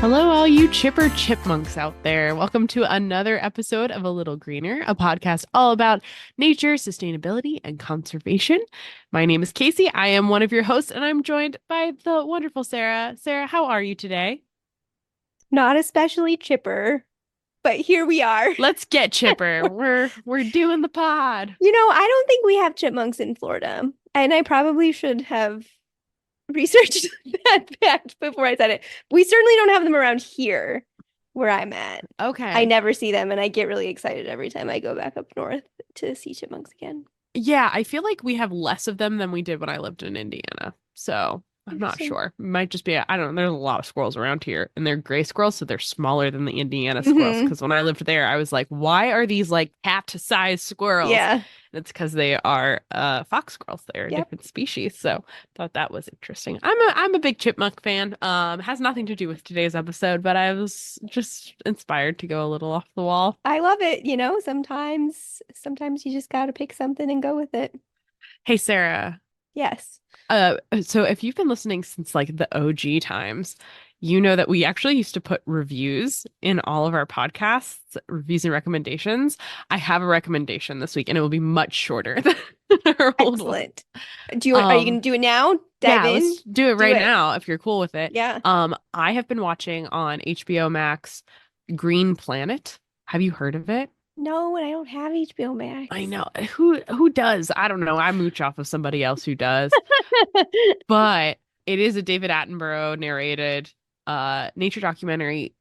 Hello, all you chipper chipmunks out there. Welcome to another episode of A Little Greener, a podcast all about nature, sustainability, and conservation. My name is Casey. I am one of your hosts, and I'm joined by the wonderful Sarah. Sarah, how are you today? Not especially chipper, but here we are. Let's get chipper. We're doing the pod. I don't think we have chipmunks in Florida, and I probably should have researched that fact before I said it. We certainly don't have them around here where I'm at. I Okay. never see them, and I get really excited every time I go back up north to see chipmunks again. Yeah, I feel like we have less of them than we did when I lived in Indiana. So I'm not Interesting. sure. Might just be, I don't know. There's a lot of squirrels around here, and they're gray squirrels, so they're smaller than the Indiana squirrels. Hmm. Because when I lived there, I was like, why are these like cat-sized squirrels? Yeah. And it's because they are fox squirrels. They're a Yep. different species. So thought that was interesting. I'm a big chipmunk fan. Has nothing to do with today's episode, but I was just inspired to go a little off the wall. I love it. Sometimes you just gotta pick something and go with it. Hey, Sarah. Yes. So if you've been listening since like the OG times, you know that we actually used to put reviews in all of our podcasts, reviews and recommendations. I have a recommendation this week, and it will be much shorter than our old one. Excellent. Are you Um, gonna do it now? Dive yeah, in? let's do it Do right it. now if you're cool with it. Yeah. I have been watching on HBO Max Green Planet. Have you heard of it? No, and I don't have HBO I Max. know. Who does? I don't know. I mooch off of somebody else who does. But it is a David Attenborough narrated nature documentary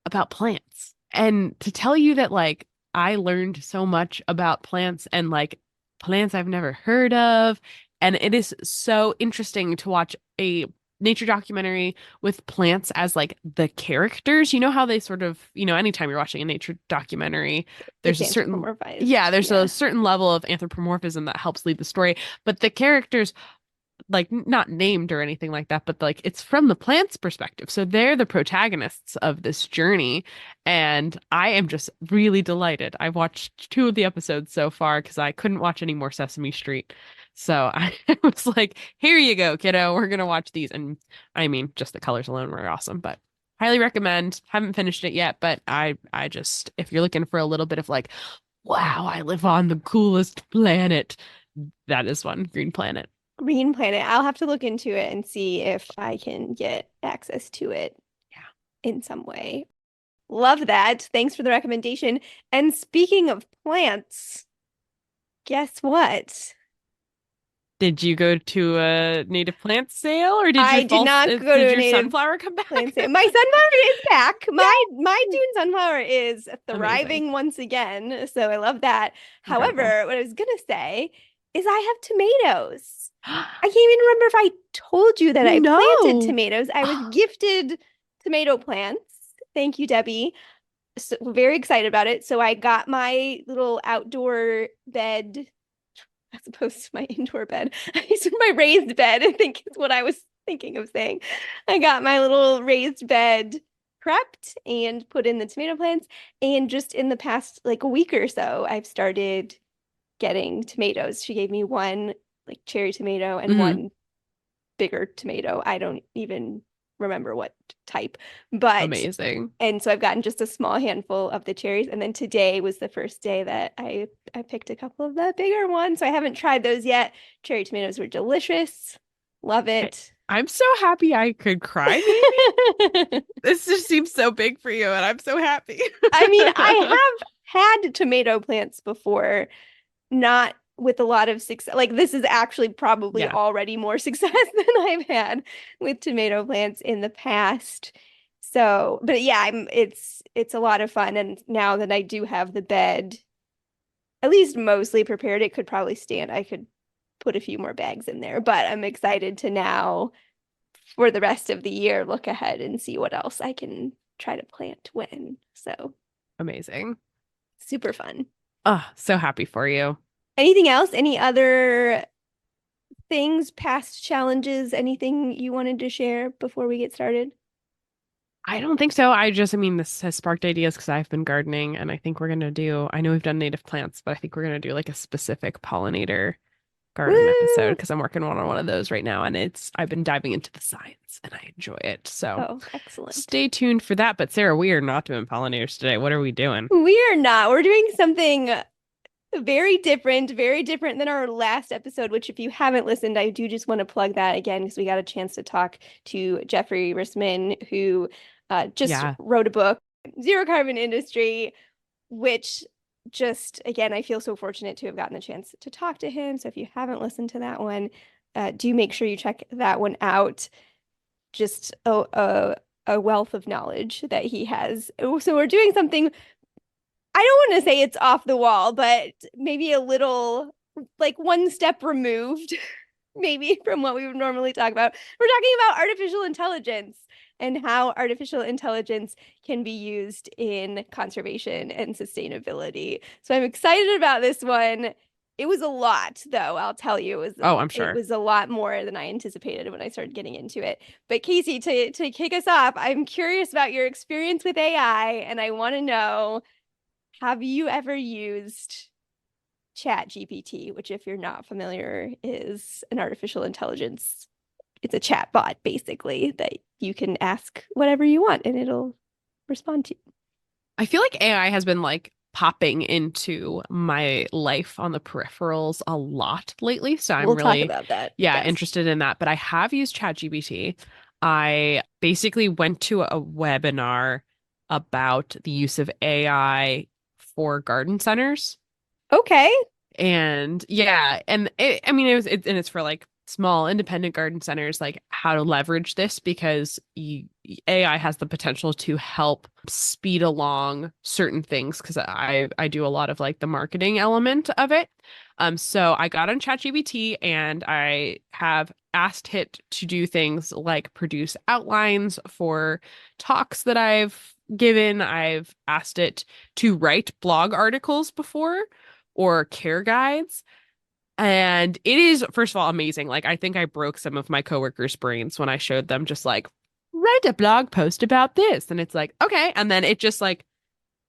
about plants. And to tell you that like I learned so much about plants and like plants I've never heard of, and it is so interesting to watch a nature documentary with plants as like the characters. You know how they sort of, anytime you're watching a nature documentary, It's there's a certain anthropomorphized. yeah, there's a Yeah. certain level of anthropomorphism that helps lead the story, but the characters like not named or anything like that, but like it's from the plant's perspective. So they're the protagonists of this journey. And I am just really delighted. I've watched two of the episodes so far because I couldn't watch any more Sesame Street. So I was like, here you go, kiddo. We're gonna watch these. And I mean, just the colors alone were awesome, but highly recommend. Haven't finished it yet, but I just if you're looking for a little bit of like, wow, I live on the coolest planet, that is one, Green Planet. Green Planet. I'll have to look into it and see if I can get access to it Yeah. in some way. Love that. Thanks for the recommendation. And speaking of plants, guess what? Did you go to a native plant sale or I did not go did to a your native sunflower come back? plant sale. My sunflower is back. My Yay! Dune sunflower is Amazing. thriving once again. So I love that. Incredible. However, what I was gonna say is I have tomatoes. I can't even remember if I told you that I planted No. tomatoes. I was gifted tomato plants. Thank you, Debbie. So very excited about it. So I got my little outdoor bed as opposed to my indoor bed. I said my raised bed, I think is what I was thinking of saying. I got my little raised bed prepped and put in the tomato plants. And just in the past like a week or so, I've started getting tomatoes. She gave me one like cherry tomato and Hmm. one bigger tomato. I don't even remember what type, but Amazing. and so I've gotten just a small handful of the cherries. And then today was the first day that I picked a couple of the bigger ones. So I haven't tried those yet. Cherry tomatoes were delicious. Love I, it. I'm so happy I could cry, maybe. This just seems so big for you, and I'm so happy. I mean, I have had tomato plants before, not with a lot of success. Like this is actually probably Yeah, already more success than I've had with tomato plants in the past. So, but yeah, it's a lot of fun. And now that I do have the bed, at least mostly prepared, it could probably stand. I could put a few more bags in there, but I'm excited to now for the rest of the year look ahead and see what else I can try to plant when. So, amazing. super fun. Oh, so happy for you. Anything else? Any other things, past challenges, anything you wanted to share before we get started? I don't think so. I mean, this has sparked ideas because I've been gardening, and I think we're gonna do, I know we've done native plants, but I think we're gonna do like a specific pollinator garden episode Woo! because I'm working on one of those right now, and I've been diving into the science and I enjoy it. So Oh, excellent. stay tuned for that. But Sarah, we are not doing pollinators today. What are we doing? We are not. We're doing something very different than our last episode, which if you haven't listened, I do just want to plug that again because we got a chance to talk to Jeffrey Rissman, who just Yeah. wrote a book, Zero Carbon Industry, which just, again, I feel so fortunate to have gotten the chance to talk to him. So if you haven't listened to that one, do make sure you check that one out. Just a wealth of knowledge that he has. So we're doing something, I don't want to say it's off the wall, but maybe a little like one step removed, maybe from what we would normally talk about. We're talking about artificial intelligence and how artificial intelligence can be used in conservation and sustainability. So I'm excited about this one. It was a lot, though, I'll tell you. Oh, I'm It sure. was a lot more than I anticipated when I started getting into it. But Casey, to kick us off, I'm curious about your experience with AI, and I want to know, have you ever used ChatGPT, which, if you're not familiar, is an artificial intelligence? It's a chat bot, basically, that you can ask whatever you want and it'll respond to you. I feel like AI has been like popping into my life on the peripherals a lot lately. So I'm We'll talk really, about that. yeah, Yes. interested in that. But I have used ChatGPT. I basically went to a webinar about the use of AI for garden centers. Okay. And yeah, and I mean, and it's for like small independent garden centers, like how to leverage this because AI has the potential to help speed along certain things because I do a lot of like the marketing element of it. So I got on ChatGPT and I have asked it to do things like produce outlines for talks that I've given. I've asked it to write blog articles before or care guides. And it is, first of all, amazing. Like, I think I broke some of my coworkers' brains when I showed them just like, write a blog post about this. And it's like, okay. And then it just like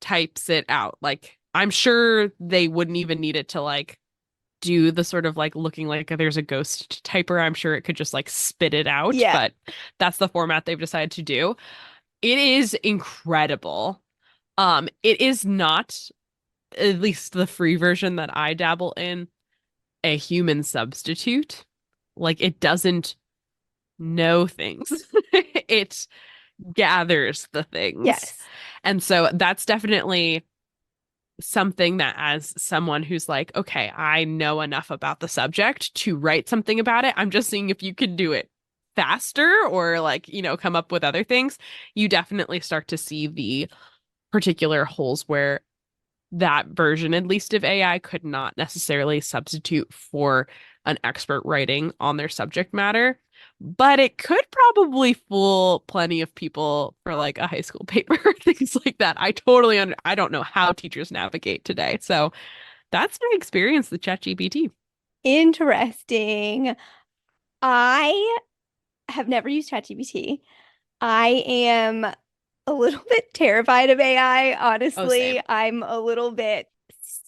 types it out. Like, I'm sure they wouldn't even need it to like do the sort of like looking like there's a ghost typer. I'm sure it could just like spit it out, Yeah. but that's the format they've decided to do. It is incredible. It is not, at least the free version that I dabble in, a human substitute. Like it doesn't know things. It gathers the things. Yes. And so that's definitely something that as someone who's like, okay, I know enough about the subject to write something about it. I'm just seeing if you can do it faster or like, come up with other things. You definitely start to see the particular holes where that version, at least of AI, could not necessarily substitute for an expert writing on their subject matter. But it could probably fool plenty of people for like a high school paper, things like that. I don't know how teachers navigate today. So that's my experience with ChatGPT. Interesting. I have never used ChatGPT. I am a little bit terrified of AI, Oh, honestly. same. I'm a little bit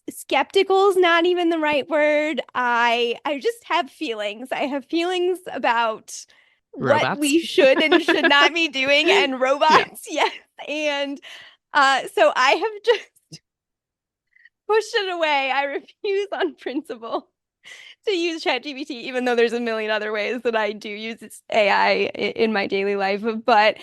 skeptical is not even the right word. I just have feelings. I have feelings about what Robots. we should and should not be doing and Yeah. robots. Yes. And so I have just pushed it away. I refuse on principle to use ChatGPT, even though there's a million other ways that I do use AI in my daily life. But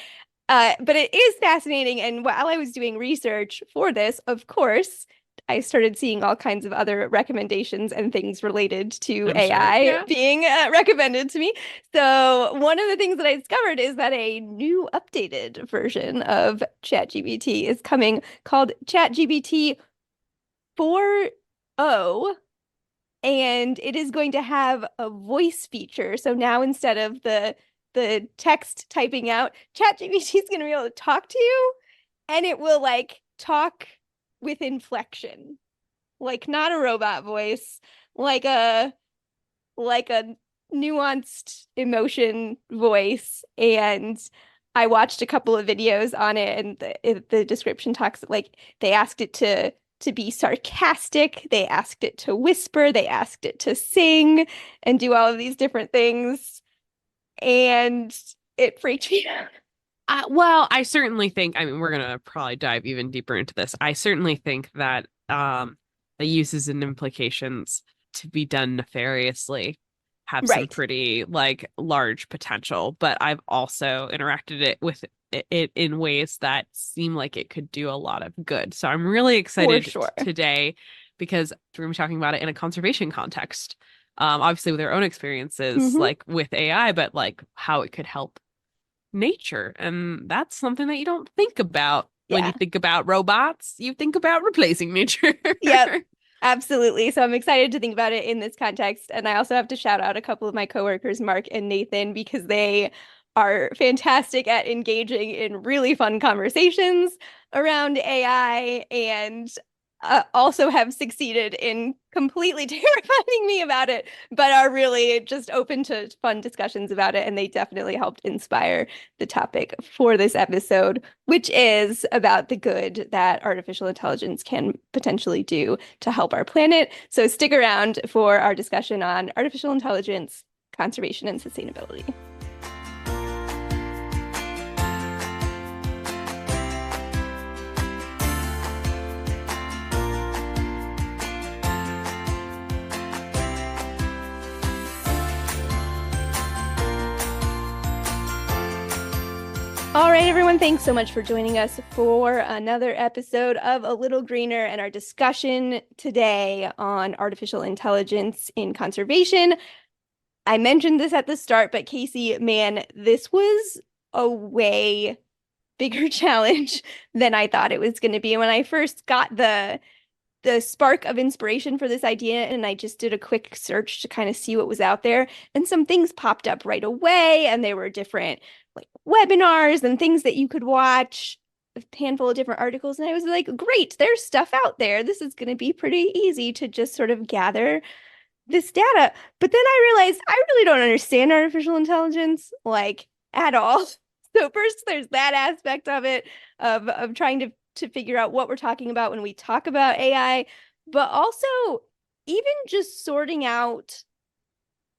it is fascinating. And while I was doing research for this, of course, I started seeing all kinds of other recommendations and things related to I'm sure. AI Yeah. being recommended to me. So one of the things that I discovered is that a new updated version of ChatGPT is coming called ChatGPT 4.0, and it is going to have a voice feature. So now instead of the text typing out, ChatGPT is going to be able to talk to you, and it will like talk with inflection, like not a robot voice, like a like a nuanced emotion voice. And I watched a couple of videos on it, and the description talks like they asked it to be sarcastic. They asked it to whisper. They asked it to sing and do all of these different things. And it freaked me out. Well, I certainly think, I mean, we're gonna probably dive even deeper into this. I certainly think that the uses and implications to be done nefariously have some Right. pretty like large potential, but I've also interacted it with it in ways that seem like it could do a lot of good. So I'm really For excited sure. today because we're gonna be talking about it in a conservation context. Obviously with their own experiences Hmm. like with AI, but like how it could help nature. And that's something that you don't think about when you Yeah. think about robots. You think about replacing nature. Yep. Absolutely. So I'm excited to think about it in this context. And I also have to shout out a couple of my coworkers, Mark and Nathan, because they are fantastic at engaging in really fun conversations around AI and also have succeeded in completely terrifying me about it, but are really just open to fun discussions about it. And they definitely helped inspire the topic for this episode, which is about the good that artificial intelligence can potentially do to help our planet. So stick around for our discussion on artificial intelligence, conservation, and sustainability. All right, everyone, thanks so much for joining us for another episode of A Little Greener and our discussion today on artificial intelligence in conservation. I mentioned this at the start, but Casey, man, this was a way bigger challenge than I thought it was going to be. And when I first got the spark of inspiration for this idea, and I just did a quick search to kind of see what was out there, and some things popped up right away, and there were different like webinars and things that you could watch, a handful of different articles, and I was like, great, there's stuff out there. This is going to be pretty easy to just sort of gather this data. But then I realized I really don't understand artificial intelligence like at all. So first there's that aspect of it of trying to figure out what we're talking about when we talk about AI, but also even just sorting out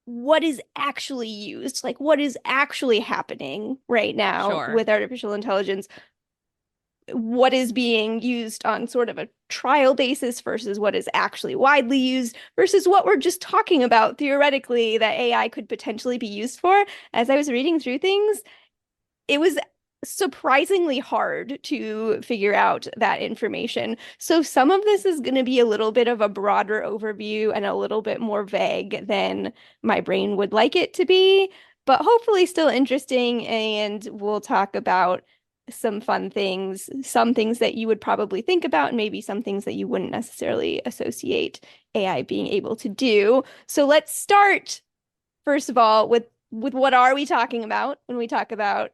what is actually used, like what is actually happening right now Sure. with artificial intelligence, what is being used on sort of a trial basis versus what is actually widely used versus what we're just talking about theoretically that AI could potentially be used for. As I was reading through things, it was surprisingly hard to figure out that information. So some of this is going to be a little bit of a broader overview and a little bit more vague than my brain would like it to be, but hopefully still interesting. And we'll talk about some fun things, some things that you would probably think about, and maybe some things that you wouldn't necessarily associate AI being able to do. So let's start, first of all, with what are we talking about when we talk about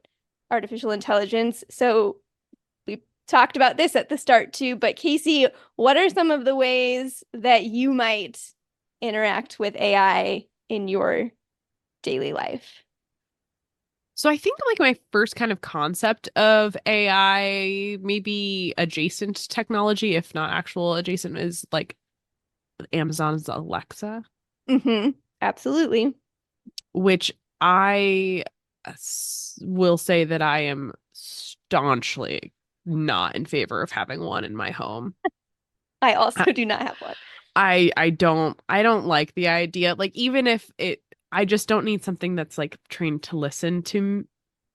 artificial intelligence? So we talked about this at the start too, but Casey, what are some of the ways that you might interact with AI in your daily life? So I think like my first kind of concept of AI, maybe adjacent technology, if not actual adjacent, is like Amazon's Alexa, Mm-hmm. Absolutely. which I will say that I am staunchly not in favor of having one in my home. I I also do not have one. I don't like the idea. Like even if it I just don't need something that's like trained to listen to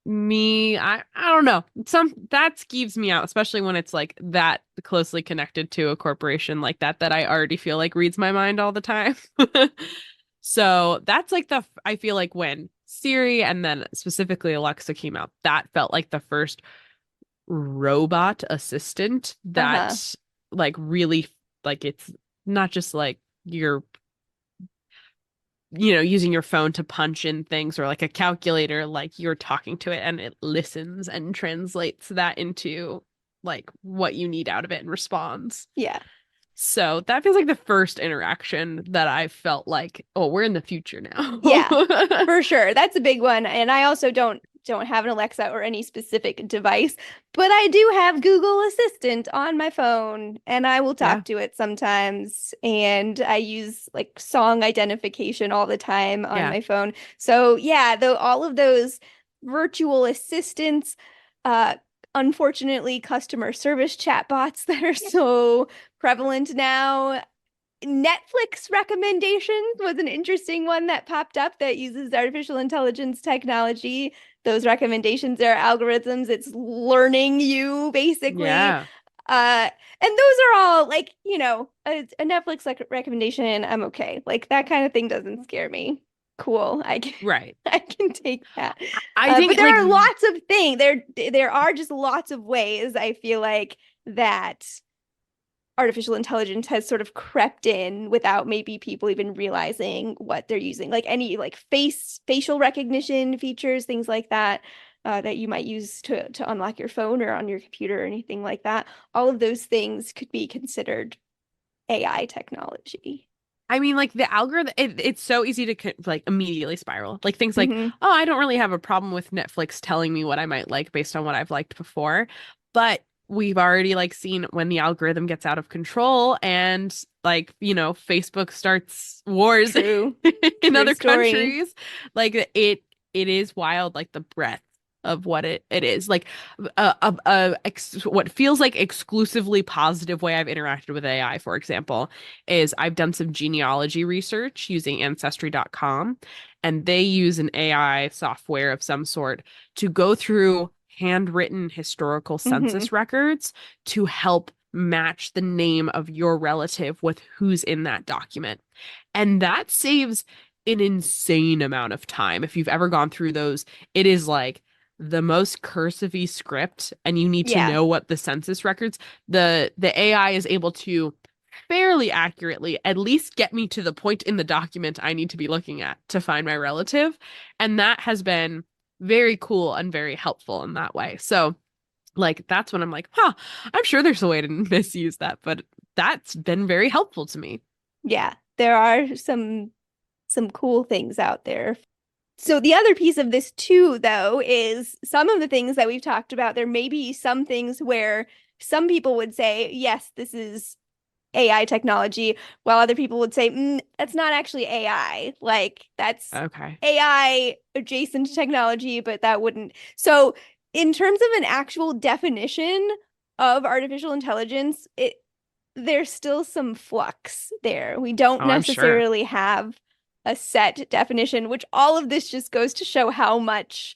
me. I don't know. Some that skeeves me out, especially when it's like that closely connected to a corporation like that I already feel like reads my mind all the time. So that's like I feel like when Siri and then specifically Alexa came out, that felt like the first robot assistant Uh-huh. that like really like it's not just like you're using your phone to punch in things or like a calculator, like you're talking to it and it listens and translates that into like what you need out of it and responds. Yeah. So that feels like the first interaction that I felt like, oh, we're in the future now. Yeah. For sure. That's a big one. And I also don't don't have an Alexa or any specific device, but I do have Google Assistant on my phone and I will Yeah. talk to it sometimes. And I use like song identification all the time on Yeah. my phone. So yeah, though all of those virtual assistants, uh, unfortunately, customer service chatbots that are so prevalent now. Netflix recommendations was an interesting one that popped up that uses artificial intelligence technology. Those recommendations are algorithms. It's learning you basically. Yeah. And those are all like, a Netflix recommendation. I'm okay. Like that kind of thing doesn't scare me. Cool. I can Right. I can take that. I But think there like are lots of things. There are just lots of ways I feel like that artificial intelligence has sort of crept in without maybe people even realizing what they're using, like any like facial recognition features, things like that, that you might use to unlock your phone or on your computer or anything like that. All of those things could be considered AI technology. I mean, like the algorithm, it's so easy to like immediately spiral. Like things like, Hmm. oh, I don't really have a problem with Netflix telling me what I might like based on what I've liked before. But we've already like seen when the algorithm gets out of control and like, Facebook starts wars True. in True other story. countries. Like it is wild, like the breadth of what it is. Like what feels like exclusively positive way I've interacted with AI, for example, is I've done some genealogy research using ancestry.com, and they use an AI software of some sort to go through handwritten historical Hmm. census records to help match the name of your relative with who's in that document. And that saves an insane amount of time. If you've ever gone through those, it is like the most cursive script, and you need to Yeah. know what the census records, the AI is able to fairly accurately at least get me to the point in the document I need to be looking at to find my relative. And that has been very cool and very helpful in that way. So, like, that's when I'm like, huh, I'm sure there's a way to misuse that, but that's been very helpful to me. Yeah. There are some cool things out there. So the other piece of this too, though, is some of the things that we've talked about, there may be some things where some people would say, yes, this is AI technology, while other people would say, that's not actually AI. Like that's Okay. AI adjacent technology, but that wouldn't. So in terms of an actual definition of artificial intelligence, there's still some flux there. We don't Oh, I'm sure. necessarily have a set definition, which all of this just goes to show how much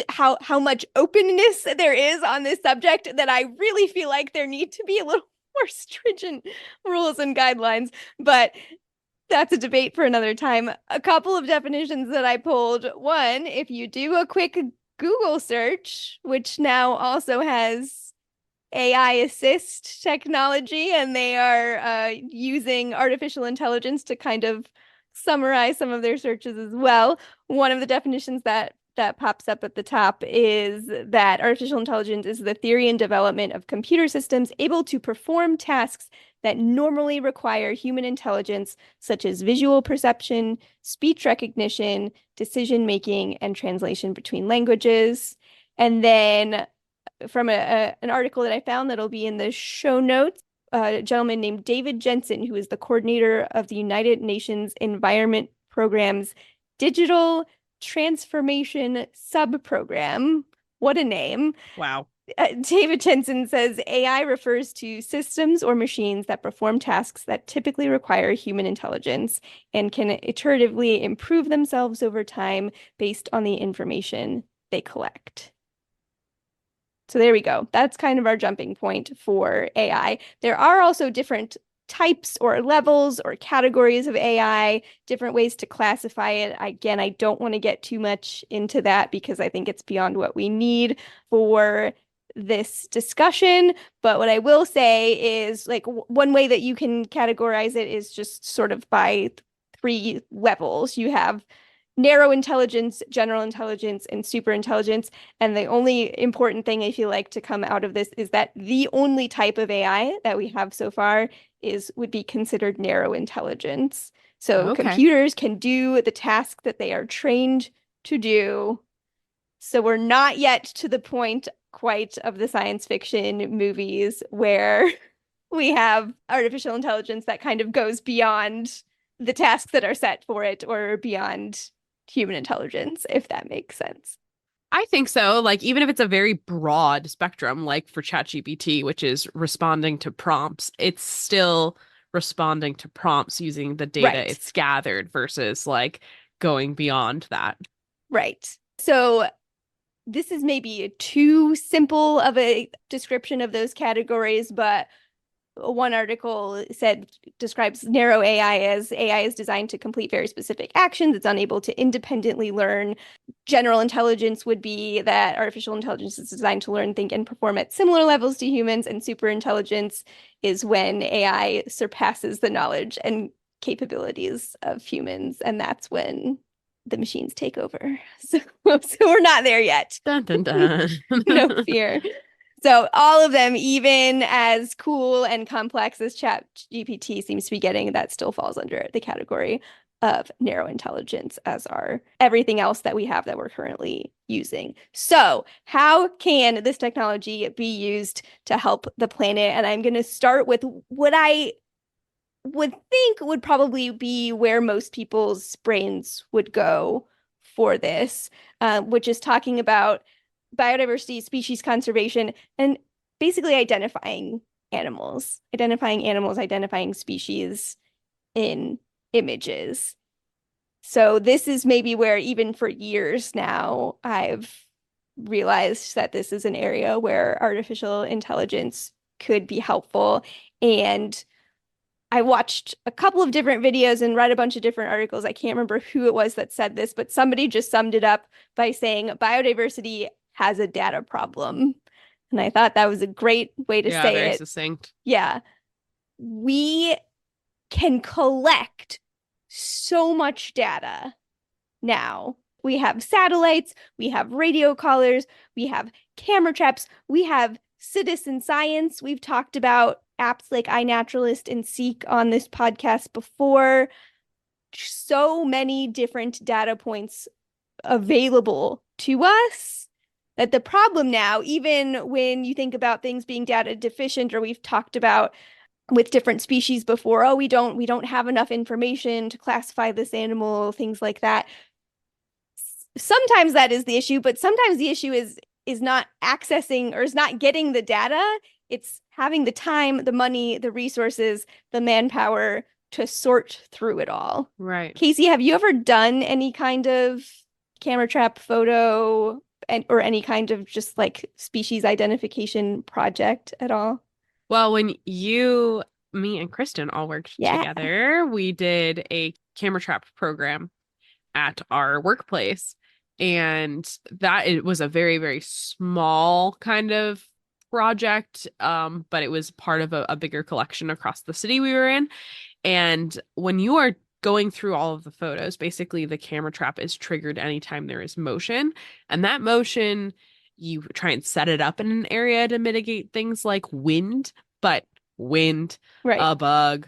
how much openness there is on this subject, that I really feel like there need to be a little more stringent rules and guidelines. But that's a debate for another time. A couple of definitions that I pulled. One, if you do a quick Google search, which now also has AI assist technology, and they are using artificial intelligence to kind of summarize some of their searches as well. One of the definitions that pops up at the top is that artificial intelligence is the theory and development of computer systems able to perform tasks that normally require human intelligence, such as visual perception, speech recognition, decision making, and translation between languages. And then from an article that I found that'll be in the show notes, a gentleman named David Jensen, who is the coordinator of the United Nations Environment Program's Digital Transformation Subprogram. What a name. Wow. David Jensen says AI refers to systems or machines that perform tasks that typically require human intelligence and can iteratively improve themselves over time based on the information they collect. So there we go. That's kind of our jumping point for AI. There are also different types or levels or categories of AI, different ways to classify it. Again, I don't want to get too much into that because I think it's beyond what we need for this discussion. But what I will say is like one way that you can categorize it is just sort of by three levels. You have narrow intelligence, general intelligence, and super intelligence. And the only important thing I feel like to come out of this is that the only type of AI that we have so far would be considered narrow intelligence. So Okay. computers can do the task that they are trained to do. So we're not yet to the point quite of the science fiction movies where we have artificial intelligence that kind of goes beyond the tasks that are set for it or beyond human intelligence, if that makes sense. I think so. Like, even if it's a very broad spectrum, like for ChatGPT, which is responding to prompts, it's still responding to prompts using the data Right. it's gathered versus like going beyond that. Right. So this is maybe too simple of a description of those categories, but one article describes narrow AI as AI is designed to complete very specific actions. It's unable to independently learn. General intelligence would be that artificial intelligence is designed to learn, think, and perform at similar levels to humans. And super intelligence is when AI surpasses the knowledge and capabilities of humans. And that's when the machines take over. So we're not there yet. Dun dun dun. No fear. So all of them, even as cool and complex as ChatGPT seems to be getting, that still falls under the category of narrow intelligence, as are everything else that we have that we're currently using. So how can this technology be used to help the planet? And I'm going to start with what I would think would probably be where most people's brains would go for this, which is talking about biodiversity, species conservation, and basically identifying species in images. So this is maybe where even for years now, I've realized that this is an area where artificial intelligence could be helpful. And I watched a couple of different videos and read a bunch of different articles. I can't remember who it was that said this, but somebody just summed it up by saying biodiversity has a data problem. And I thought that was a great way to Yeah, say very it. succinct. Yeah. We can collect so much data now. We have satellites, we have radio collars, we have camera traps, we have citizen science. We've talked about apps like iNaturalist and Seek on this podcast before. So many different data points available to us that the problem now, even when you think about things being data deficient, or we've talked about with different species before, oh, we don't have enough information to classify this animal, things like that. Sometimes that is the issue, but sometimes the issue is not accessing or is not getting the data. It's having the time, the money, the resources, the manpower to sort through it all. Right. Casey, have you ever done any kind of camera trap photo or any kind of just like species identification project at all? Well, when you, me, and Kristen all worked Yeah. together, we did a camera trap program at our workplace. And that it was a very, very small kind of project, but it was part of a bigger collection across the city we were in. And when you are going through all of the photos, basically the camera trap is triggered anytime there is motion. And that motion, you try and set it up in an area to mitigate things like wind, but wind, Right. a bug,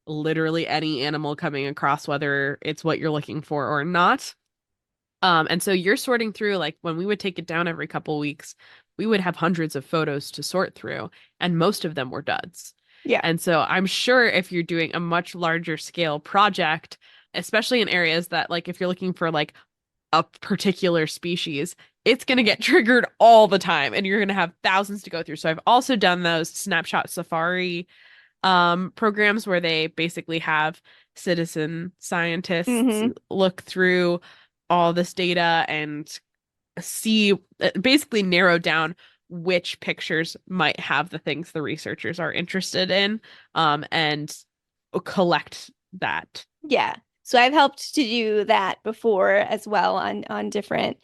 literally any animal coming across, whether it's what you're looking for or not. And so you're sorting through, like when we would take it down every couple weeks, we would have hundreds of photos to sort through, and most of them were duds. Yeah. And so I'm sure if you're doing a much larger scale project, especially in areas that like if you're looking for like a particular species, it's going to get triggered all the time and you're going to have thousands to go through. So I've also done those snapshot safari programs where they basically have citizen scientists Mm-hmm. look through all this data and see basically narrow down which pictures might have the things the researchers are interested in, and collect that. Yeah. So I've helped to do that before as well on different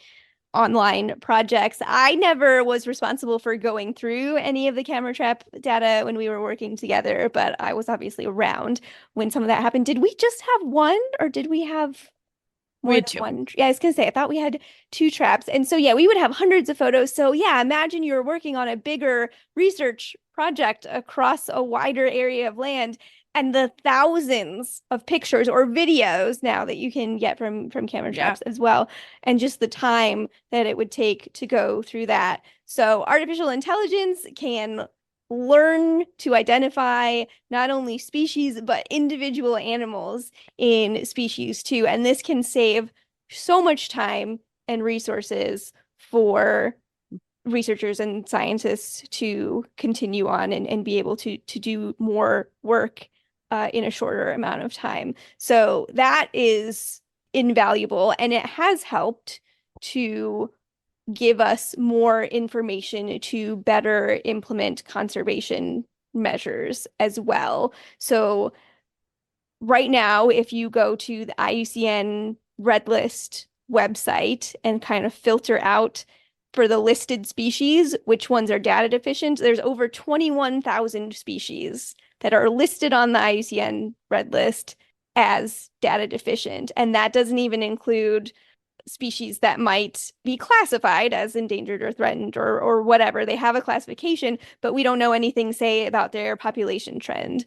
online projects. I never was responsible for going through any of the camera trap data when we were working together, but I was obviously around when some of that happened. Did we just have one or did we have We more had than two. one? Yeah, I was gonna say, I thought we had two traps. And so, yeah, we would have hundreds of photos. So, yeah, imagine you're working on a bigger research project across a wider area of land. and the thousands of pictures or videos now that you can get from camera Yeah. traps as well, and just the time that it would take to go through that. So artificial intelligence can learn to identify not only species but individual animals in species too, and this can save so much time and resources for researchers and scientists to continue on and be able to do more work in a shorter amount of time. So that is invaluable, and it has helped to give us more information to better implement conservation measures as well. So right now, if you go to the IUCN Red List website and kind of filter out for the listed species, which ones are data deficient, there's over 21,000 species that are listed on the IUCN Red List as data deficient. And that doesn't even include species that might be classified as endangered or threatened or whatever. They have a classification, but we don't know anything, say, about their population trend,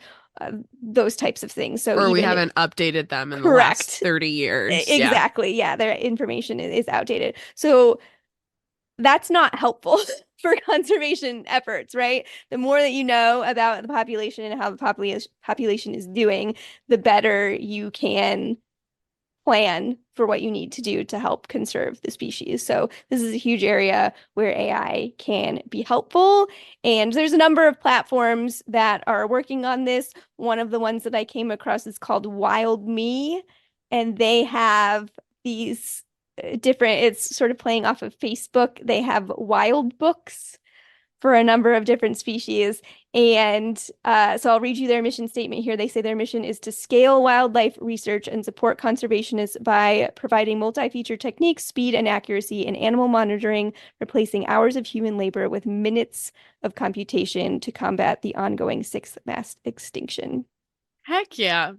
those types of things. So Or we even haven't updated them in the last correct, 30 years. Yeah. exactly, yeah, their information is outdated. So that's not helpful for conservation efforts, right? The more that you know about the population and how the population is doing, the better you can plan for what you need to do to help conserve the species. So this is a huge area where AI can be helpful. And there's a number of platforms that are working on this. One of the ones that I came across is called Wild Me, and they have these different, it's sort of playing off of Facebook. They have wild books for a number of different species. And so I'll read you their mission statement here. They say their mission is to scale wildlife research and support conservationists by providing multi-feature techniques, speed, and accuracy in animal monitoring, replacing hours of human labor with minutes of computation to combat the ongoing sixth mass extinction. Heck yeah.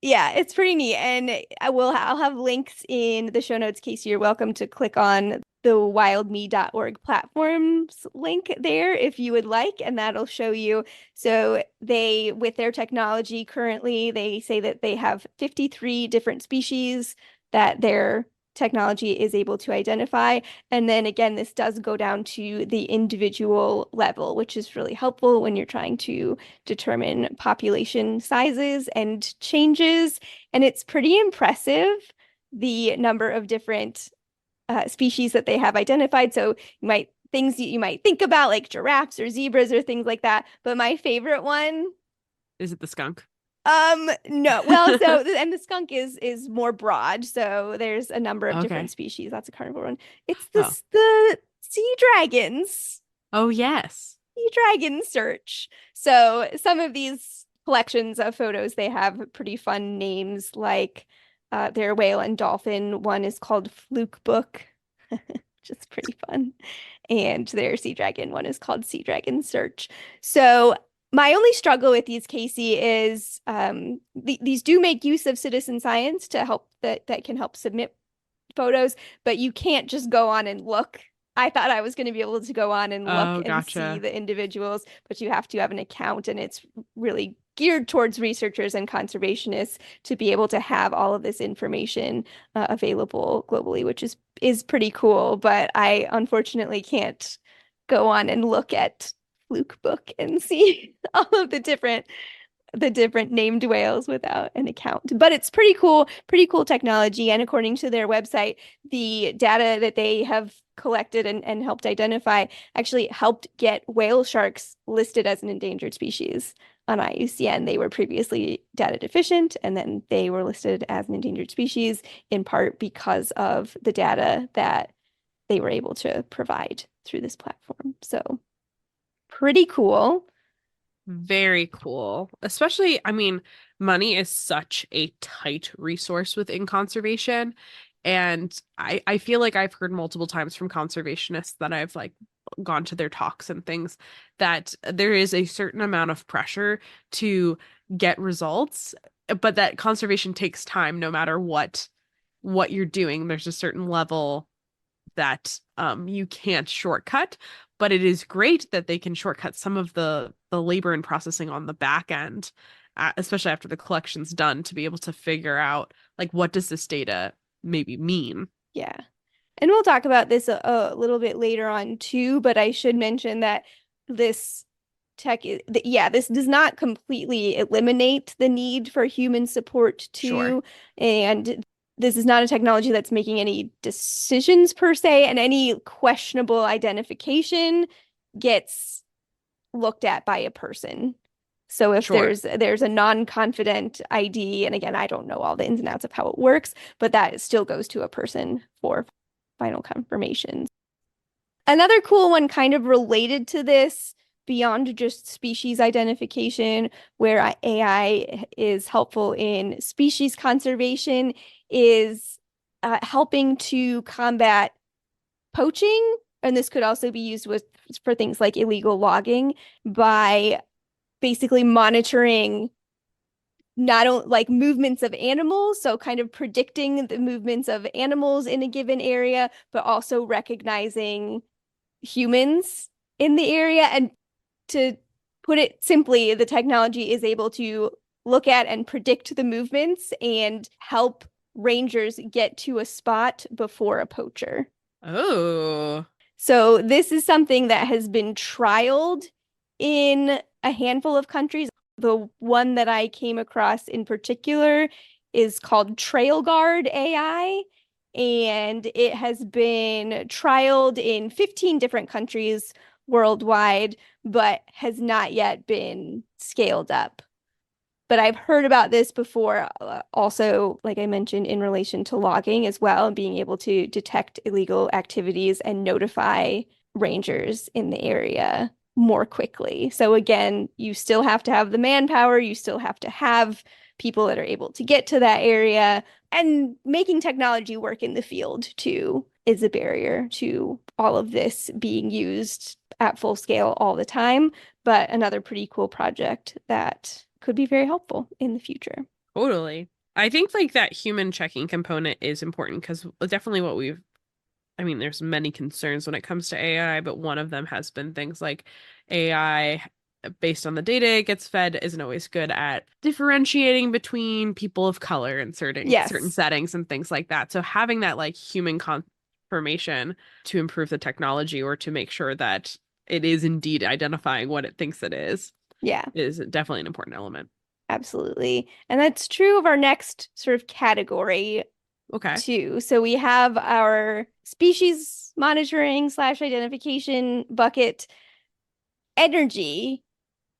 Yeah, it's pretty neat. And I'll have links in the show notes, Casey. You're welcome to click on the wildme.org platforms link there if you would like, and that'll show you. So they, with their technology currently, they say that they have 53 different species that their technology is able to identify. And then again, this does go down to the individual level, which is really helpful when you're trying to determine population sizes and changes. And it's pretty impressive, the number of different species that they have identified. So things you might think about like giraffes or zebras or things like that. But my favorite one, Is it the skunk? no. Well, so and the skunk is more broad. So there's a number of different Okay. species. That's a carnivore one. It's Oh. the sea dragons. Oh, yes. Sea dragon search. So some of these collections of photos, they have pretty fun names like their whale and dolphin one is called Fluke Book, which is pretty fun. And their sea dragon one is called Sea Dragon Search. So my only struggle with these, Casey, is these do make use of citizen science to help that can help submit photos, but you can't just go on and look. I thought I was going to be able to go on and look Oh, and see gotcha. the individuals, but you have to have an account, and it's really geared towards researchers and conservationists to be able to have all of this information available globally, which is pretty cool. But I unfortunately can't go on and look at Fluke Book and see all of the different named whales without an account. But it's pretty cool technology. And according to their website, the data that they have collected and helped identify actually helped get whale sharks listed as an endangered species on IUCN. They were previously data deficient, and then they were listed as an endangered species in part because of the data that they were able to provide through this platform. So pretty cool. Very cool. Especially, I mean, money is such a tight resource within conservation. And I feel like I've heard multiple times from conservationists that I've like gone to their talks and things that there is a certain amount of pressure to get results, but that conservation takes time no matter what you're doing. There's a certain level that you can't shortcut, but it is great that they can shortcut some of the labor and processing on the back end especially after the collection's done, to be able to figure out like what does this data maybe mean. Yeah. And we'll talk about this a little bit later on too, but I should mention that this yeah, this does not completely eliminate the need for human support Sure. too. And this is not a technology that's making any decisions per se, and any questionable identification gets looked at by a person. So if Sure. there's a non-confident ID, and again, I don't know all the ins and outs of how it works, but that still goes to a person for final confirmations. Another cool one kind of related to this, beyond just species identification, where AI is helpful in species conservation, is helping to combat poaching. And this could also be used for things like illegal logging by basically monitoring not only like movements of animals, so kind of predicting the movements of animals in a given area, but also recognizing humans in the area. And to put it simply, the technology is able to look at and predict the movements and help rangers get to a spot before a poacher. Oh. So this is something that has been trialed in a handful of countries. The one that I came across in particular is called TrailGuard AI, and it has been trialed in 15 different countries worldwide, but has not yet been scaled up. But I've heard about this before, also, like I mentioned, in relation to logging as well, and being able to detect illegal activities and notify rangers in the area more quickly. So again, you still have to have the manpower, you still have to have people that are able to get to that area, and making technology work in the field too is a barrier to all of this being used at full scale all the time. But another pretty cool project that could be very helpful in the future. Totally. I think like that human checking component is important because definitely I mean, there's many concerns when it comes to AI, but one of them has been things like AI based on the data it gets fed isn't always good at differentiating between people of color in certain Yes. settings and things like that. So having that like human confirmation to improve the technology or to make sure that it is indeed identifying what it thinks it Yeah, is definitely an important element. absolutely. And that's true of our next sort of category Okay. too. So we have our species monitoring slash identification bucket. Energy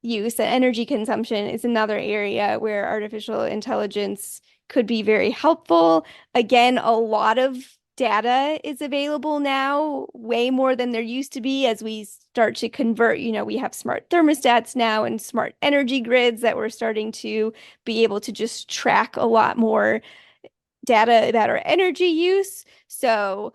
use and energy consumption is another area where artificial intelligence could be very helpful. Again, a lot of data is available now, way more than there used to be as we start to convert. We have smart thermostats now and smart energy grids that we're starting to be able to just track a lot more data about our energy use. So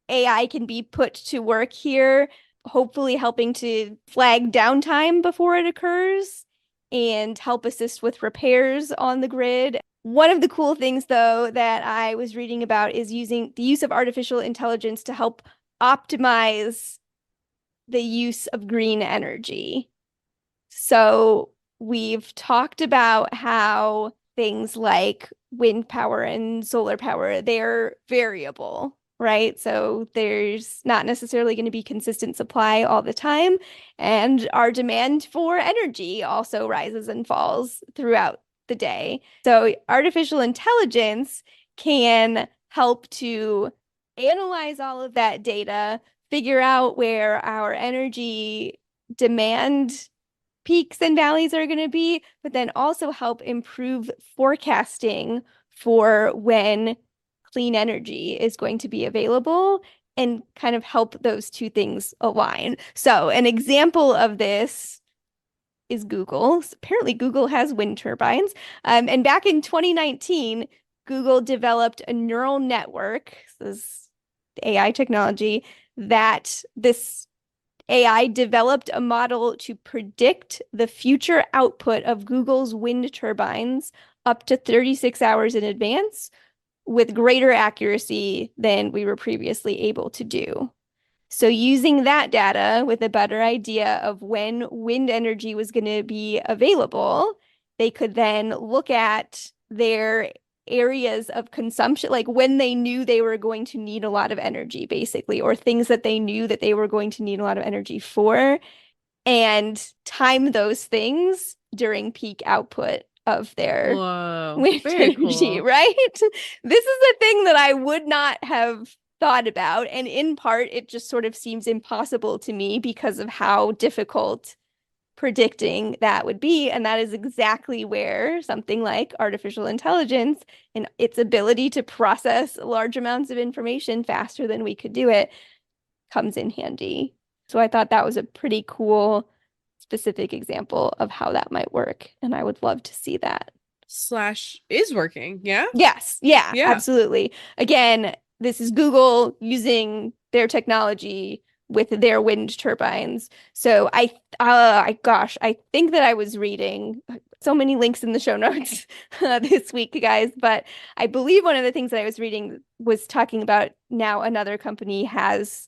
AI can be put to work here, hopefully helping to flag downtime before it occurs and help assist with repairs on the grid. One of the cool things, though, that I was reading about is using the use of artificial intelligence to help optimize the use of green energy. So we've talked about how things like wind power and solar power, they're variable, right? So there's not necessarily going to be consistent supply all the time. And our demand for energy also rises and falls throughout the day. So artificial intelligence can help to analyze all of that data, figure out where our energy demand peaks and valleys are going to be, but then also help improve forecasting for when clean energy is going to be available and kind of help those two things align. So, an example of this is Google. Apparently, Google has wind turbines. And back in 2019, Google developed a neural network, this AI technology, that this AI developed a model to predict the future output of Google's wind turbines up to 36 hours in advance with greater accuracy than we were previously able to do. So using that data with a better idea of when wind energy was going to be available they could then look at their areas of consumption, like when they knew they were going to need a lot of energy, basically, or things that they knew that they were going to need a lot of energy for, and time those things during peak output of their Whoa, wind very energy, cool. right? This is a thing that I would not have thought about. And in part, it just sort of seems impossible to me because of how difficult predicting that would be. And that is exactly where something like artificial intelligence and its ability to process large amounts of information faster than we could do it comes in handy. So I thought that was a pretty cool, specific example of how that might work. And I would love to see that. Slash is working. Yeah. Yes, yeah, Yeah. absolutely. Again, this is Google using their technology with their wind turbines. So gosh, I think that I was reading so many links in the show notes this week, guys, but I believe one of the things that I was reading was talking about now another company has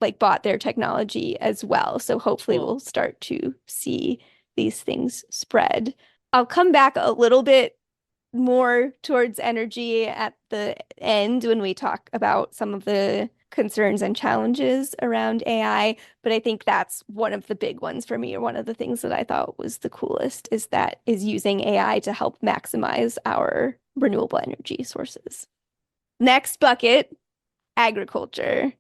like bought their technology as well. So hopefully Cool. we'll start to see these things spread. I'll come back a little bit more towards energy at the end when we talk about some of the concerns and challenges around AI. But I think that's one of the big ones for me, or one of the things that I thought was the coolest is using AI to help maximize our renewable energy sources. Next bucket, agriculture.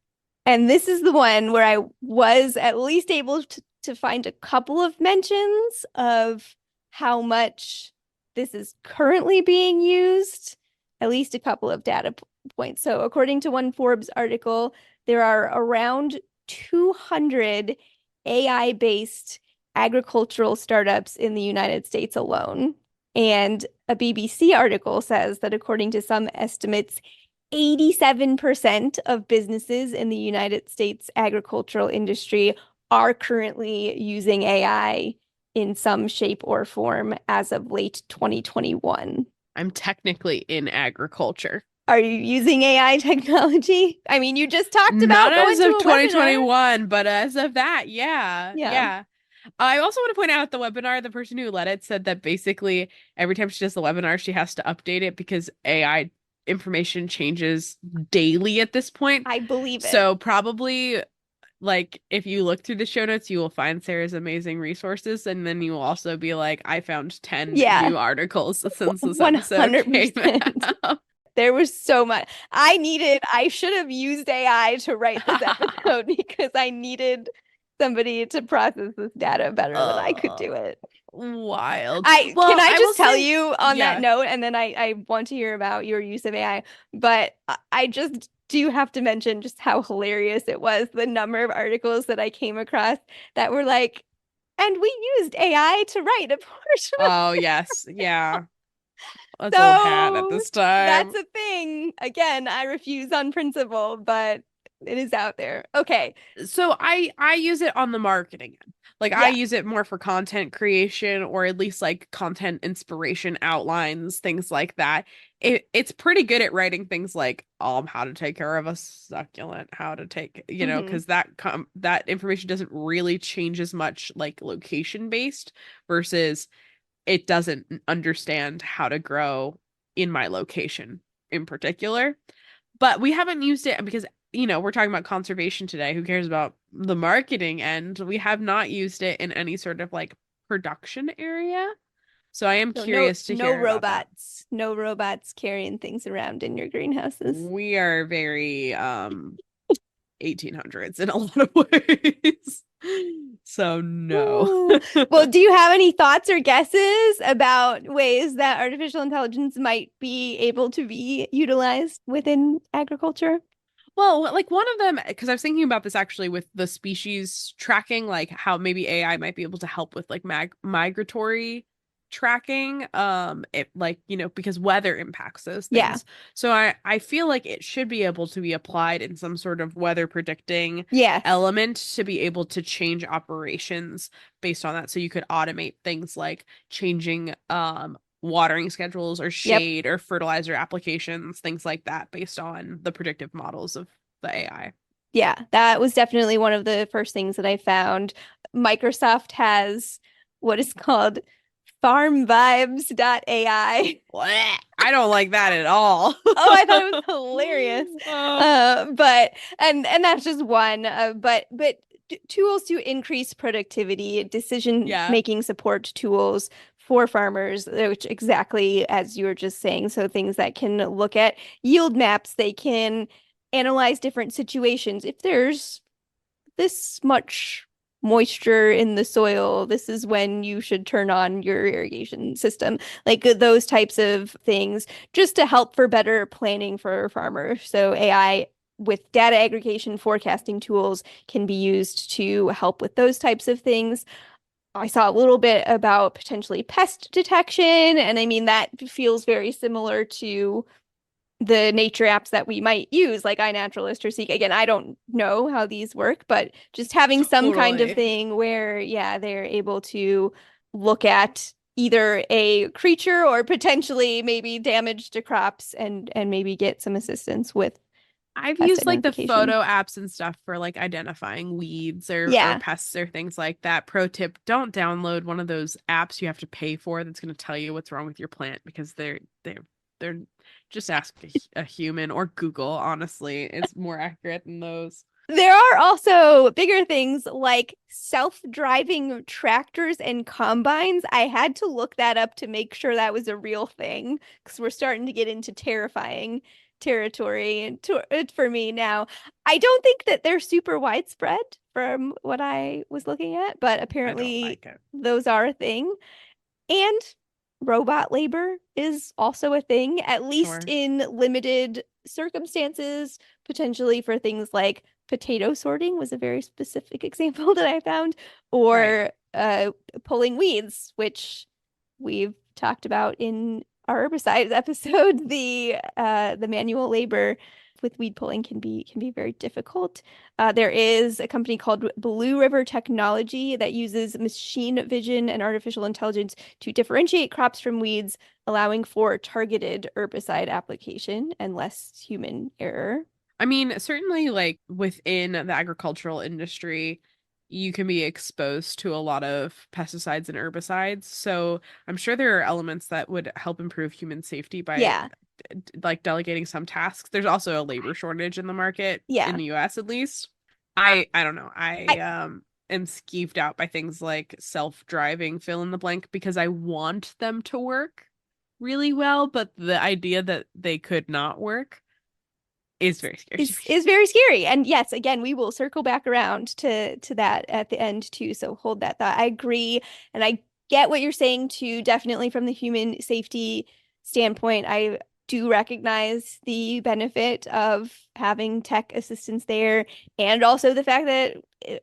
And this is the one where I was at least able to find a couple of mentions of how much this is currently being used, at least a couple of data points. So according to one Forbes article, there are around 200 AI-based agricultural startups in the United States alone. And a BBC article says that according to some estimates, 87% of businesses in the United States agricultural industry are currently using AI in some shape or form as of late 2021. I'm technically in agriculture. Are you using AI technology? I mean, you just talked Not about as going to of a webinar. 2021, but as of that, yeah. Yeah. Yeah. I also want to point out the webinar, the person who led it said that basically every time she does the webinar, she has to update it because AI information changes daily at this point. I believe it. So probably like if you look through the show notes, you will find Sarah's amazing resources, and then you will also be like, I found 10 Yeah, new articles since this episode came 100%. out. There was so much. I should have used AI to write this episode because I needed somebody to process this data better than I could do it. Wild. Can Well, I I will just tell say, you on that yeah. note, and then I want to hear about your use of AI, but I just do have to mention just how hilarious it was, the number of articles that I came across that were like, and we used AI to write a portion of Oh, yes. Yeah. That's old hat at so this that's time. a thing. Again, I refuse on principle, but it is out there. Okay. So I use it on the marketing end. Like I Yeah. use it more for content creation or at least like content inspiration outlines, things like that. It's pretty good at writing things like how to take care of a succulent, how to take, Hmm. because that information doesn't really change as much like location based versus it doesn't understand how to grow in my location in particular. But we haven't used it because, we're talking about conservation today. Who cares about the marketing end? We have not used it in any sort of like production area. So I am So no curious to hear about that. no robots carrying things around in your greenhouses. We are very 1800s in a lot of ways. So no. Well, do you have any thoughts or guesses about ways that artificial intelligence might be able to be utilized within agriculture? Well, like one of them, because I was thinking about this actually with the species tracking, like how maybe AI might be able to help with like migratory tracking. It like, because weather impacts those Yeah. things. So I feel like it should be able to be applied in some sort of weather predicting Yes. element to be able to change operations based on that. So you could automate things like changing watering schedules or Yep. shade or fertilizer applications, things like that, based on the predictive models of the AI. Yeah, that was definitely one of the first things that I found. Microsoft has what is called farmvibes.ai. I don't like that at all. Oh, I thought it was hilarious. Uh, But and that's just one. But tools to increase productivity, decision yeah. making support tools for farmers, which exactly as you were just saying. So things that can look at yield maps, they can analyze different situations. If there's this much moisture in the soil, this is when you should turn on your irrigation system. Like those types of things, just to help for better planning for farmers. So AI with data aggregation forecasting tools can be used to help with those types of things. I saw a little bit about potentially pest detection, and I mean that feels very similar to the nature apps that we might use, like iNaturalist or Seek. Again, I don't know how these work, but just having some kind of Totally. thing where, yeah, they're able to look at either a creature or potentially maybe damage to crops and maybe get some assistance with I've pest used like the identification. photo apps and stuff for like identifying weeds or Yeah. pests or things like that. Pro tip, don't download one of those apps you have to pay for that's going to tell you what's wrong with your plant because they're just ask a human or Google, honestly. It's more accurate than those. There are also bigger things like self-driving tractors and combines. I had to look that up to make sure that was a real thing because we're starting to get into terrifying territory for me now. I don't think that they're super widespread from what I was looking at, but I don't apparently like it. those are a thing. And robot labor is also a thing, at least Sure. in limited circumstances, potentially for things like potato sorting was a very specific example that I found, Right. or pulling weeds, which we've talked about in our herbicides episode. The manual labor with weed pulling can be very difficult. There is a company called Blue River Technology that uses machine vision and artificial intelligence to differentiate crops from weeds, allowing for targeted herbicide application and less human error. I mean, certainly like within the agricultural industry, you can be exposed to a lot of pesticides and herbicides. So I'm sure there are elements that would help improve human safety by Yeah, like delegating some tasks. There's also a labor shortage in the market in yeah. the US at least. I don't know. I I am skeeved out by things like self-driving fill in the blank because I want them to work really well, but the idea that they could not work is very scary to me. is very scary. And yes, again, we will circle back around to that at the end too. So hold that thought. I agree, and I get what you're saying too. Definitely from the human safety standpoint, I do recognize the benefit of having tech assistance there, and also the fact that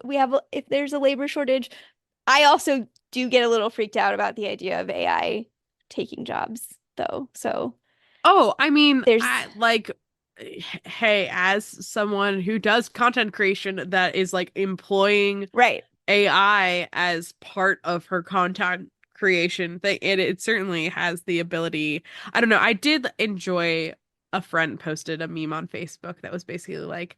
we have if there's a labor shortage. I also do get a little freaked out about the idea of AI taking jobs, though. So Oh, I mean, there's I like hey, as someone who does content creation that is like employing right. AI as part of her content creation thing, it certainly has the ability. I don't know. I did enjoy a friend posted a meme on Facebook that was basically like,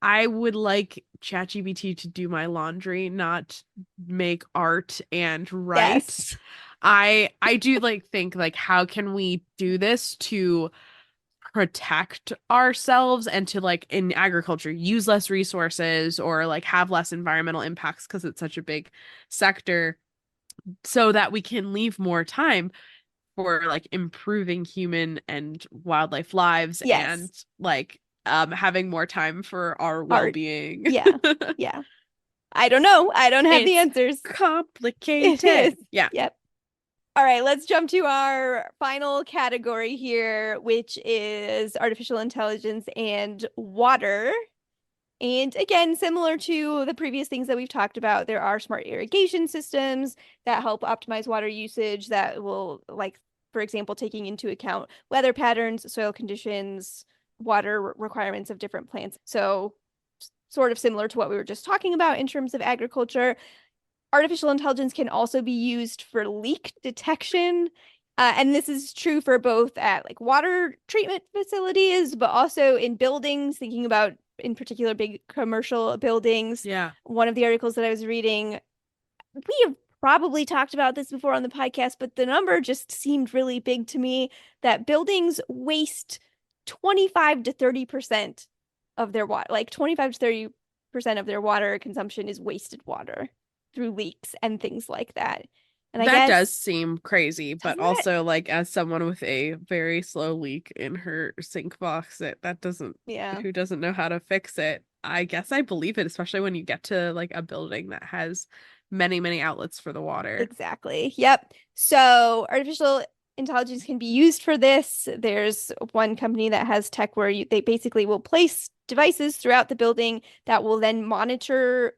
I would like ChatGPT to do my laundry, not make art and write. Yes. I do like think like how can we do this to protect ourselves and to like in agriculture use less resources or like have less environmental impacts because it's such a big sector so that we can leave more time for like improving human and wildlife lives and Yes. like having more time for our Art. well-being. Yeah. Yeah. I don't know. I don't have the It's answers. It is. complicated. Yeah. Yep. All right, let's jump to our final category here, which is artificial intelligence and water. And again, similar to the previous things that we've talked about, there are smart irrigation systems that help optimize water usage that will, like, for example, taking into account weather patterns, soil conditions, water requirements of different plants. So, sort of similar to what we were just talking about in terms of agriculture. Artificial intelligence can also be used for leak detection. And this is true for both at like water treatment facilities, but also in buildings, thinking about in particular big commercial buildings. Yeah. One of the articles that I was reading, we have probably talked about this before on the podcast, but the number just seemed really big to me, that buildings waste 25 to 30% of their water. Like 25 to 30% of their water consumption is wasted water through leaks and things like that. And I That does guess, seem crazy, but doesn't it? also like as someone with a very slow leak in her sink faucet, that doesn't Yeah, who doesn't know how to fix it. I guess I believe it, especially when you get to like a building that has many, many outlets for the water. exactly. Yep. So artificial intelligence can be used for this. There's one company that has tech where they basically will place devices throughout the building that will then monitor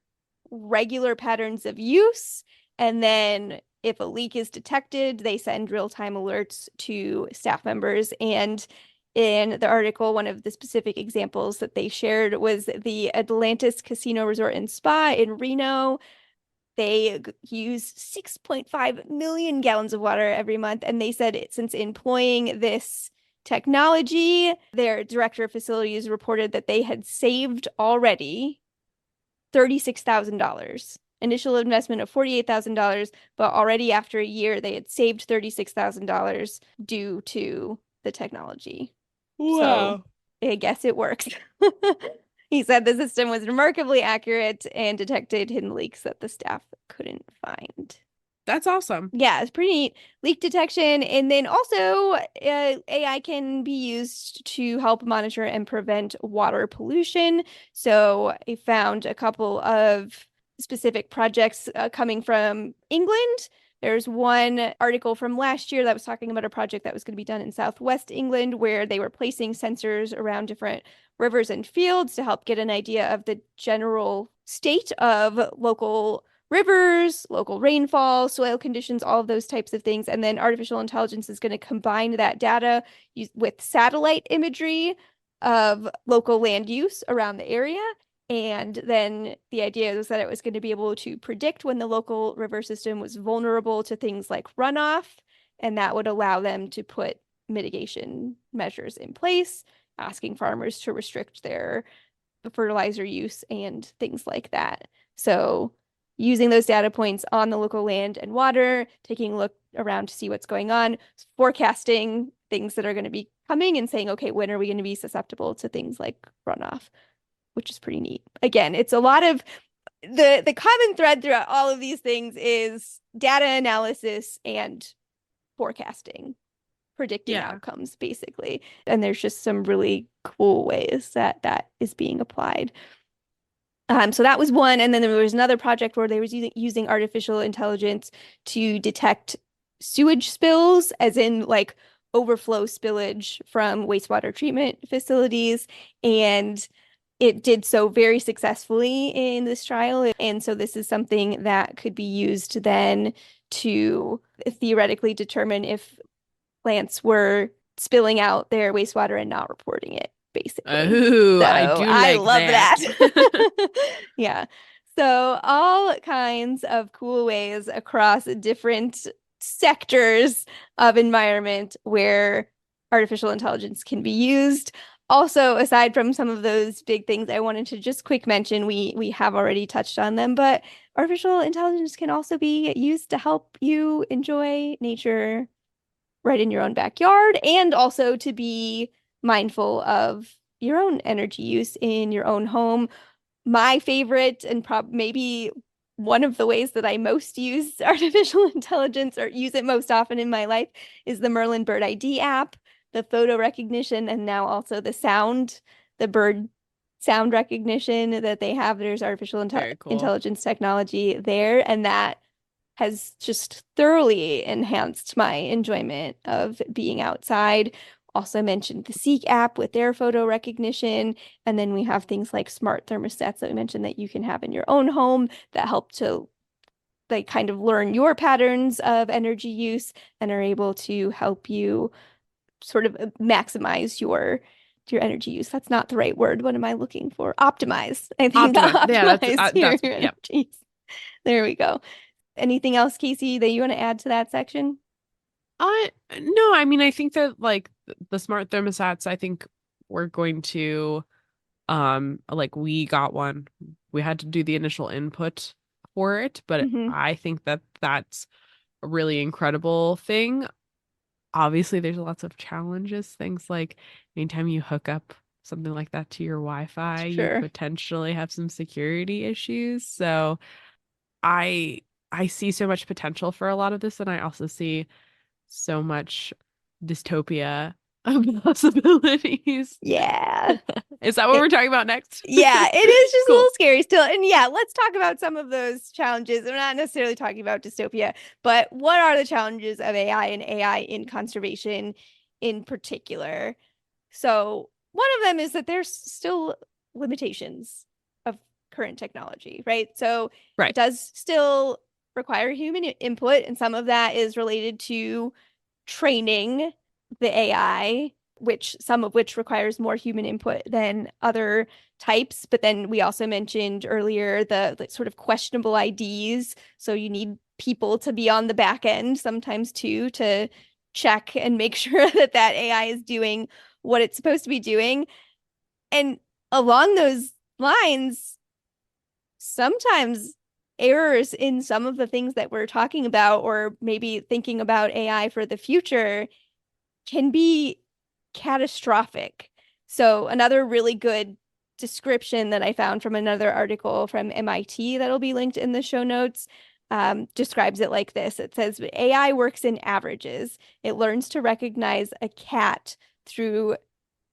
regular patterns of use. And then if a leak is detected, they send real-time alerts to staff members. And in the article, one of the specific examples that they shared was the Atlantis Casino Resort and Spa in Reno. They use 6.5 million gallons of water every month. And they said since employing this technology, their director of facilities reported that they had saved already $36,000. Initial investment of $48,000, but already after a year, they had saved $36,000 due to the technology. So Wow. I guess it works. He said the system was remarkably accurate and detected hidden leaks that the staff couldn't find. That's awesome. Yeah, it's pretty neat. Leak detection. And then also, AI can be used to help monitor and prevent water pollution. So I found a couple of specific projects coming from England. There's one article from last year that was talking about a project that was going to be done in Southwest England where they were placing sensors around different rivers and fields to help get an idea of the general state of local rivers, local rainfall, soil conditions, all of those types of things. And then artificial intelligence is going to combine that data with satellite imagery of local land use around the area. And then the idea was that it was going to be able to predict when the local river system was vulnerable to things like runoff, and that would allow them to put mitigation measures in place, asking farmers to restrict their fertilizer use and things like that. So using those data points on the local land and water, taking a look around to see what's going on, forecasting things that are going to be coming and saying, okay, when are we going to be susceptible to things like runoff, which is pretty neat. Again, it's a lot of the common thread throughout all of these things is data analysis and forecasting, predicting Yeah. outcomes, basically. And there's just some really cool ways that that is being applied. So that was one, and then there was another project where they were using artificial intelligence to detect sewage spills, as in like overflow spillage from wastewater treatment facilities, and it did so very successfully in this trial. And so this is something that could be used then to theoretically determine if plants were spilling out their wastewater and not reporting it, basically. Oh, So I do I like love that. that. Yeah. So all kinds of cool ways across different sectors of environment where artificial intelligence can be used. Also, aside from some of those big things, I wanted to just quick mention, we have already touched on them, but artificial intelligence can also be used to help you enjoy nature right in your own backyard, and also to be mindful of your own energy use in your own home. My favorite, and maybe one of the ways that I most use artificial intelligence or use it most often in my life, is the Merlin Bird ID app, the photo recognition, and now also the bird sound recognition that they have. There's artificial Very cool. intelligence technology there, and that has just thoroughly enhanced my enjoyment of being outside. Also mentioned the Seek app with their photo recognition. And then we have things like smart thermostats that we mentioned that you can have in your own home that help to like kind of learn your patterns of energy use and are able to help you sort of maximize your energy use. That's not the right word. What am I looking for? Optimize. I think Optimize. Yeah, optimize your that's yeah. energy use. There we go. Anything else, Casey, that you want to add to that section? No, I mean I think that like the smart thermostats, I think we're going to like we got one. We had to do the initial input for it, but Hmm. I think that that's a really incredible thing. Obviously, there's lots of challenges, things like anytime you hook up something like that to your Wi-Fi, you Sure. potentially have some security issues. So I I see so much potential for a lot of this, and I also see so much dystopia of possibilities. Yeah. Is that what It, we're talking about next? yeah, it is just a Cool. little scary still. And yeah, let's talk about some of those challenges. I'm not necessarily talking about dystopia, but what are the challenges of AI and AI in conservation in particular? So, one of them is that there's still limitations of current technology, right? So, it Right. does still require human input, and some of that is related to training the AI, which some of which requires more human input than other types. But then we also mentioned earlier the sort of questionable IDs. So you need people to be on the back end sometimes too to check and make sure that that AI is doing what it's supposed to be doing. And along those lines, sometimes errors in some of the things that we're talking about, or maybe thinking about AI for the future, can be catastrophic. So, another really good description that I found from another article from MIT that'll be linked in the show notes describes it like this. It says AI works in averages. It learns to recognize a cat through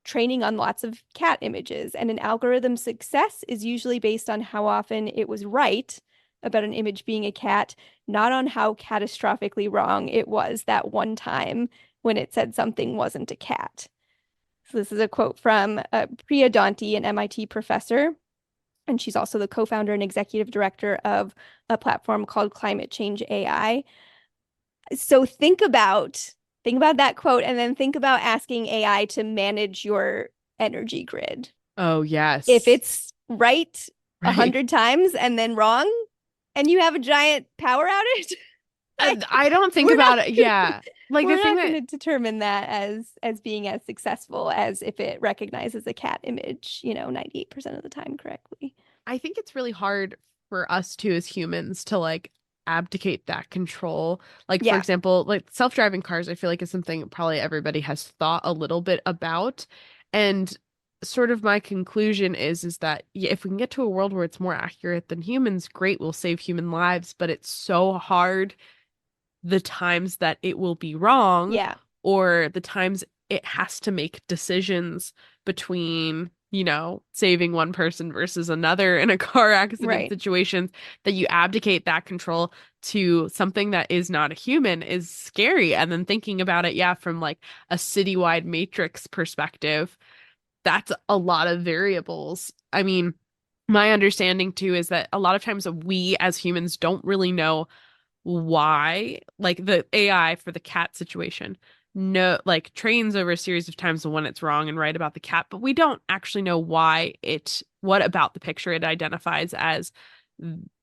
training on lots of cat images, and an algorithm's success is usually based on how often it was right about an image being a cat, not on how catastrophically wrong it was that one time when it said something wasn't a cat. So this is a quote from Priya Danti, an MIT professor, and she's also the co-founder and executive director of a platform called Climate Change AI. So think about that quote, and then think about asking AI to manage your energy grid. Oh, If yes. it's right a Right. hundred times and then wrong, and you have a giant power outage, like I don't think we're not about it. gonna, Yeah. Like the we're thing not going that to determine that as being as successful as if it recognizes a cat image, 98% of the time correctly. I think it's really hard for us too as humans to like abdicate that control. Like for Yeah, example, like self-driving cars, I feel like is something probably everybody has thought a little bit about. And sort of my conclusion is that yeah, if we can get to a world where it's more accurate than humans, great, we'll save human lives, but it's so hard the times that it will be wrong yeah, or the times it has to make decisions between, saving one person versus another in a car accident right, situations that you abdicate that control to something that is not a human is scary. And then thinking about it, yeah, from like a citywide matrix perspective, that's a lot of variables. I mean, my understanding too is that a lot of times we as humans don't really know why, like the AI for the cat situation, no, like trains over a series of times when it's wrong and right about the cat, but we don't actually know what about the picture it identifies as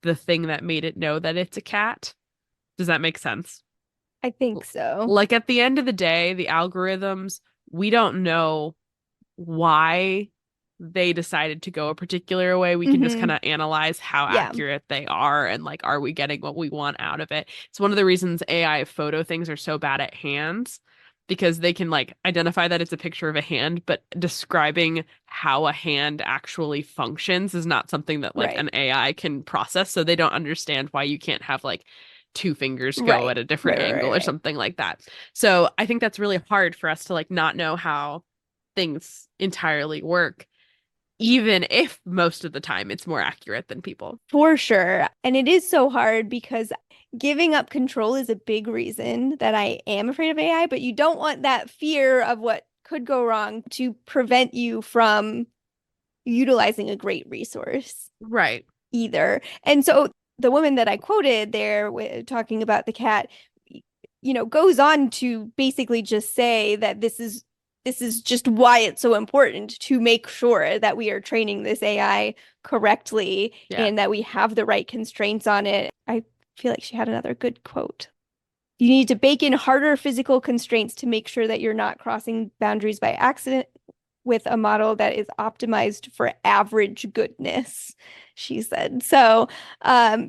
the thing that made it know that it's a cat. Does that make sense? I think so. Like at the end of the day, the algorithms, we don't know why they decided to go a particular way. We can just kind Hmm. of analyze how Yeah, accurate they are and like, are we getting what we want out of it? It's one of the reasons AI photo things are so bad at hands because they can like identify that it's a picture of a hand, but describing how a hand actually functions is not something that like right, an AI can process. So they don't understand why you can't have like two fingers go right, at a different right, right, angle or right. something like that. So I think that's really hard for us to like not know how things entirely work, even if most of the time it's more accurate than people. For sure. And it is so hard because giving up control is a big reason that I am afraid of AI, but you don't want that fear of what could go wrong to prevent you from utilizing a great resource Right. either. And so the woman that I quoted there talking about the cat, goes on to basically just say that this is just why it's so important to make sure that we are training this AI correctly Yeah. and that we have the right constraints on it. I feel like she had another good quote. You need to bake in harder physical constraints to make sure that you're not crossing boundaries by accident. with a model that is optimized for average goodness, she said. So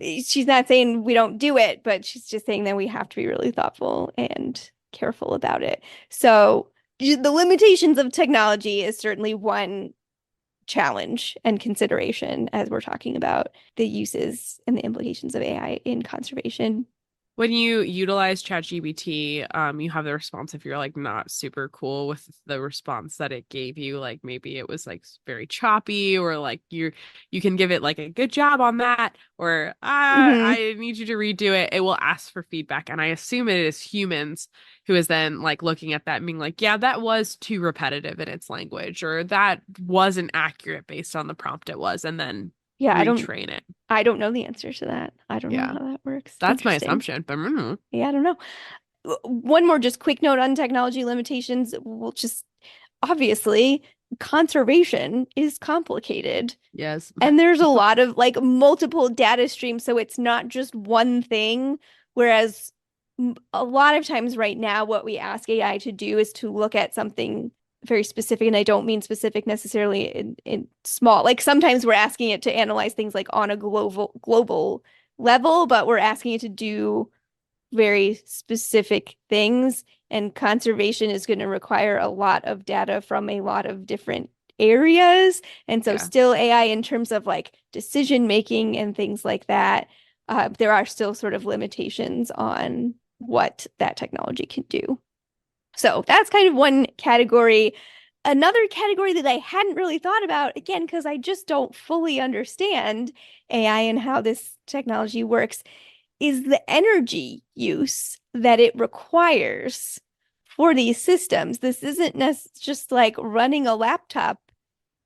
she's not saying we don't do it, but she's just saying that we have to be really thoughtful and careful about it. So the limitations of technology is certainly one challenge and consideration as we're talking about the uses and the implications of AI in conservation. When you utilize ChatGPT, you have the response if you're like not super cool with the response that it gave you, like maybe it was like very choppy, or like you can give it like a good job on that, or Hmm. I need you to redo it. It will ask for feedback, and I assume it is humans who is then like looking at that and being like, yeah, that was too repetitive in its language, or that wasn't accurate based on the prompt it was, and then Yeah, retrain it. I don't know the answer to that. I don't know Yeah, how that works. that's my Interesting. assumption, but mm, Yeah, I don't know. One more just quick note on technology limitations. We'll just obviously conservation is complicated. yes. And there's a lot of like multiple data streams, so it's not just one thing. Whereas a lot of times right now, what we ask AI to do is to look at something very specific. And I don't mean specific necessarily in small. Like sometimes we're asking it to analyze things like on a global level, but we're asking it to do very specific things. And conservation is going to require a lot of data from a lot of different areas. And so, Yeah. still, AI in terms of like decision making and things like that, there are still sort of limitations on what that technology can do. So, that's kind of one category. Another category that I hadn't really thought about, again, because I just don't fully understand AI and how this technology works, is the energy use that it requires for these systems. This isn't just like running a laptop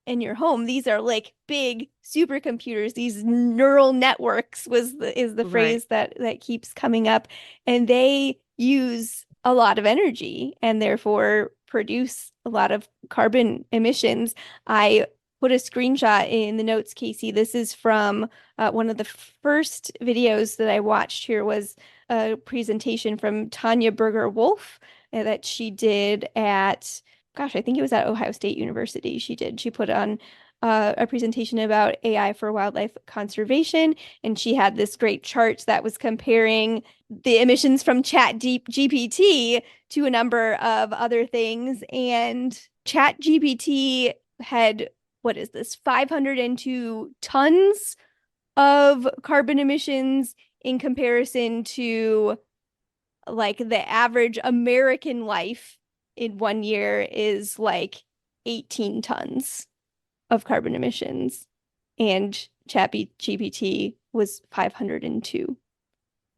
in your home. These are like big supercomputers. These neural networks is the Right. phrase that keeps coming up, and they use a lot of energy and therefore produce a lot of carbon emissions. I put a screenshot in the notes, Casey. This is from one of the first videos that I watched. Here was a presentation from Tanya Berger-Wolf that she did at, gosh, I think it was at Ohio State University. She put on a presentation about AI for wildlife conservation, and she had this great chart that was comparing the emissions from ChatGPT to a number of other things. And ChatGPT had, what is this, 502 tons of carbon emissions in comparison to like the average American life in 1 year is like 18 tons of carbon emissions. And ChatGPT was 502.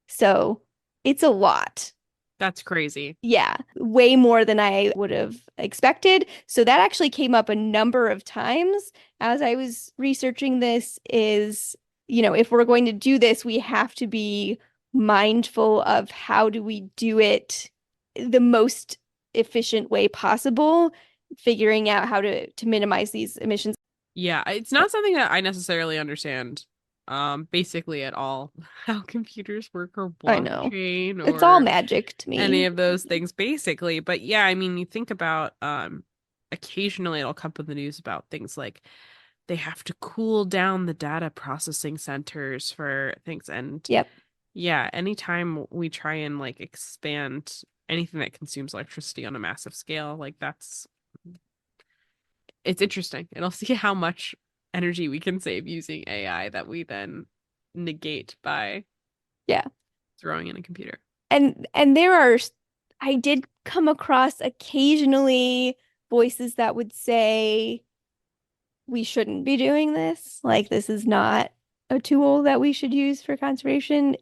So it's a lot. That's crazy. Yeah, way more than I would have expected. So that actually came up a number of times as I was researching this is, if we're going to do this, we have to be mindful of how do we do it the most efficient way possible, figuring out how to minimize these emissions. Yeah, it's not something that I necessarily understand basically at all how computers work, or I know. blockchain, It's all or magic to any me. of those things basically. But yeah, I mean, you think about occasionally it'll come up in the news about things like they have to cool down the data processing centers for things. And Yep. yeah, anytime we try and like expand anything that consumes electricity on a massive scale, like it's interesting. And I'll see how much energy we can save using AI that we then negate by Yeah. throwing in a computer. And there are, I did come across occasionally voices that would say we shouldn't be doing this. Like this is not a tool that we should use for conservation,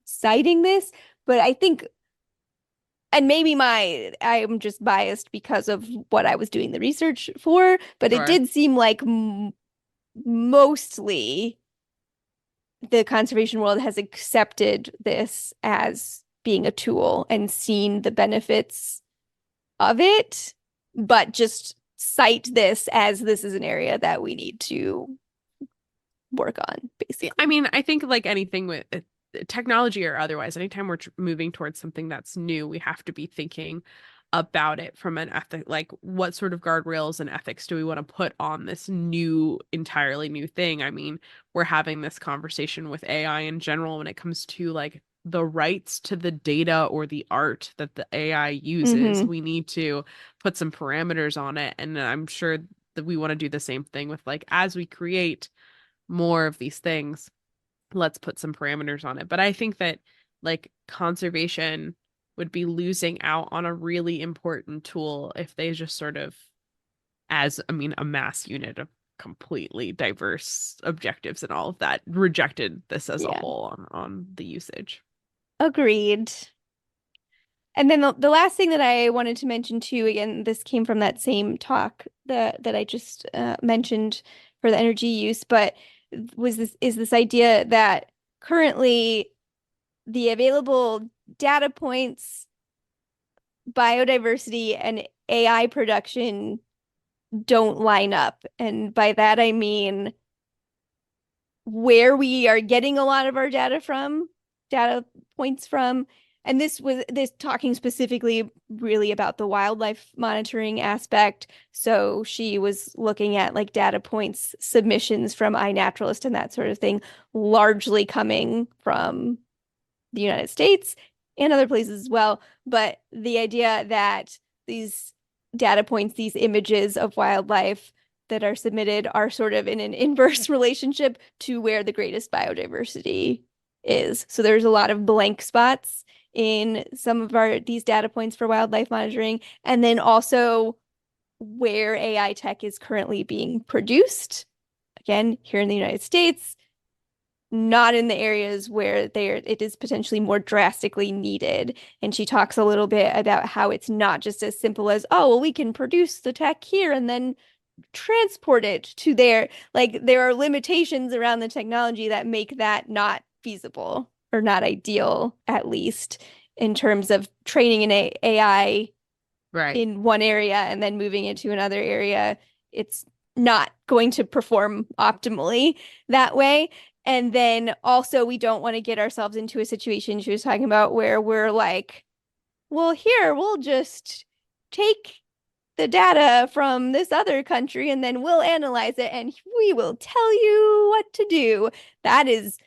citing this. But I think, and maybe I'm just biased because of what I was doing the research for, but it Sure. did seem like mostly the conservation world has accepted this as being a tool and seen the benefits of it, but just cite this as this is an area that we need to work on, Yeah, I basically. mean, I think like anything with technology or otherwise, anytime we're moving towards something that's new, we have to be thinking about it from an ethic, like what sort of guardrails and ethics do we want to put on this new, entirely new thing? I mean, we're having this conversation with AI in general when it comes to like the rights to the data or the art that the AI uses. Mm-hmm. We need to put some parameters on it. And I'm sure that we want to do the same thing with like, as we create more of these things, let's put some parameters on it. But I think that like conservation would be losing out on a really important tool if they just sort of, as I mean, a mass unit of completely diverse objectives and all of that, rejected this as a Yeah. whole on the usage. Agreed. And then the last thing that I wanted to mention too, again, this came from that same talk that I just mentioned for the energy use, but this idea that currently the available data points, biodiversity, and AI production don't line up. And by that I mean where we are getting a lot of our data points from. And this talking specifically really about the wildlife monitoring aspect. So she was looking at like data points, submissions from iNaturalist and that sort of thing, largely coming from the United States and other places as well. But the idea that these data points, these images of wildlife that are submitted are sort of in an inverse relationship to where the greatest biodiversity is. So there's a lot of blank spots in some of these data points for wildlife monitoring, and then also where AI tech is currently being produced. Again, here in the United States, not in the areas where it is potentially more drastically needed. And she talks a little bit about how it's not just as simple as, oh, well, we can produce the tech here and then transport it to there. Like there are limitations around the technology that make that not feasible or not ideal, at least in terms of training an AI Right. in one area and then moving it to another area. It's not going to perform optimally that way. And then also, we don't want to get ourselves into a situation she was talking about where we're like, well, here, we'll just take the data from this other country and then we'll analyze it and we will tell you what to do. That is,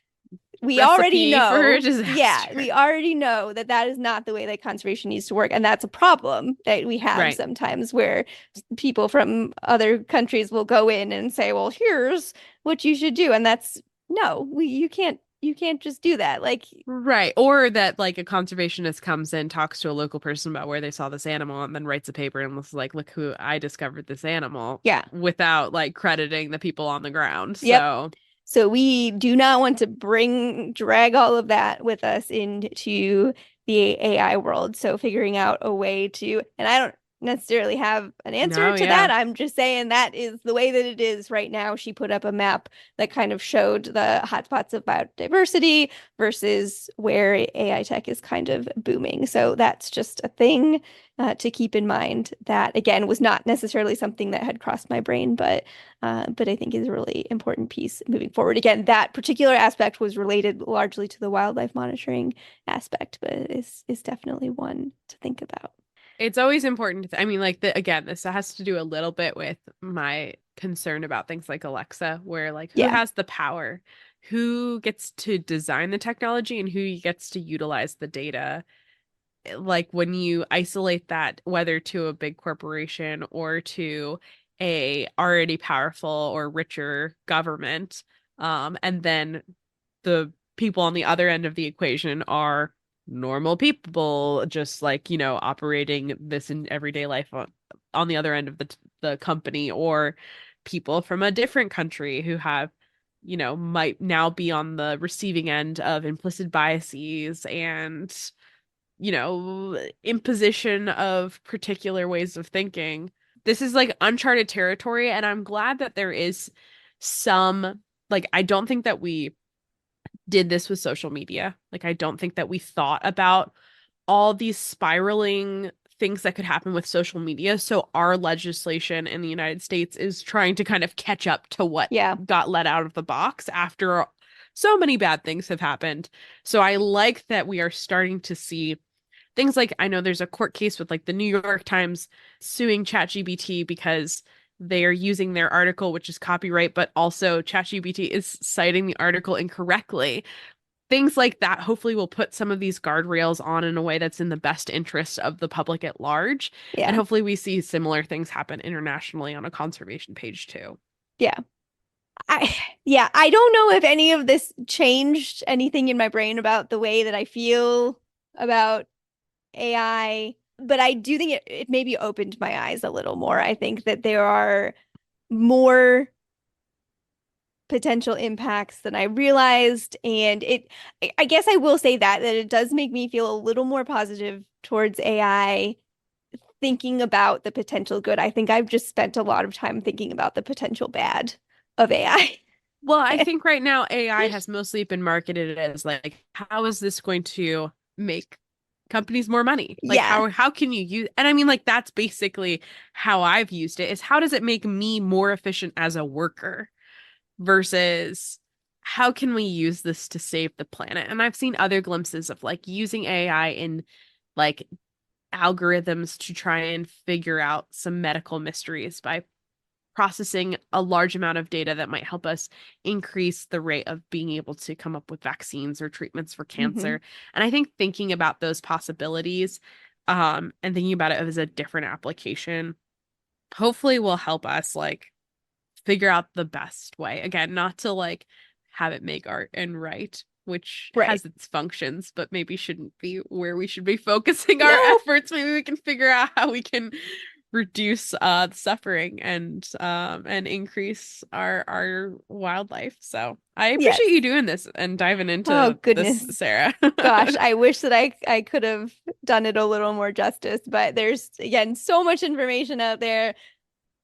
we already Recipe for know, yeah, disaster. we already know that that is not the way that conservation needs to work. And that's a problem that we have Right. sometimes where people from other countries will go in and say, well, here's what you should do. And that's no, you can't just do that. Like, Right. Or that like a conservationist comes in, talks to a local person about where they saw this animal, and then writes a paper and was like, look who I discovered this animal yeah, without like crediting the people on the ground. yep. So So we do not want to drag all of that with us into the AI world. So figuring out a way to, and I don't necessarily have an answer no, to that. yeah. I'm just saying that is the way that it is right now. She put up a map that kind of showed the hotspots of biodiversity versus where AI tech is kind of booming. So that's just a thing to keep in mind. That again was not necessarily something that had crossed my brain, but I think is a really important piece moving forward. Again, that particular aspect was related largely to the wildlife monitoring aspect, but is definitely one to think about. It's always important I mean, like again, this has to do a little bit with my concern about things like Alexa, where like who Yeah, has the power, who gets to design the technology, and who gets to utilize the data. Like when you isolate that, whether to a big corporation or to a already powerful or richer government, and then the people on the other end of the equation are normal people, just like, operating this in everyday life on the other end of the company, or people from a different country who have, might now be on the receiving end of implicit biases and imposition of particular ways of thinking. This is like uncharted territory, and I'm glad that there is some, like, I don't think that we did this with social media. Like, I don't think that we thought about all these spiraling things that could happen with social media. So our legislation in the United States is trying to kind of catch up to what yeah, got let out of the box after so many bad things have happened. So I like that we are starting to see things like, I know there's a court case with like the New York Times suing ChatGPT because they are using their article, which is copyright, but also ChatGPT is citing the article incorrectly. Things like that hopefully will put some of these guardrails on in a way that's in the best interest of the public at large. And Yeah. hopefully we see similar things happen internationally on a conservation page too. Yeah. I yeah, I don't know if any of this changed anything in my brain about the way that I feel about AI, but I do think it maybe opened my eyes a little more. I think that there are more potential impacts than I realized. And I guess I will say that it does make me feel a little more positive towards AI, thinking about the potential good. I think I've just spent a lot of time thinking about the potential bad of AI. Well, I think right now AI has mostly been marketed as like, how is this going to make companies more money? Like Yeah. how can you use, and I mean like that's basically how I've used it, is how does it make me more efficient as a worker versus how can we use this to save the planet? And I've seen other glimpses of like using AI in like algorithms to try and figure out some medical mysteries by processing a large amount of data that might help us increase the rate of being able to come up with vaccines or treatments for Hmm. cancer. And I think thinking about those possibilities, and thinking about it as a different application, hopefully will help us like figure out the best way. Again, not to like have it make art and write, which Right. has its functions, but maybe shouldn't be where we should be focusing our No. efforts. Maybe we can figure out how we can reduce suffering and increase our wildlife. So I Yes. appreciate you doing this and diving Oh, into this, goodness. Sarah. Gosh, I wish that I could have done it a little more justice, but there's again so much information out there.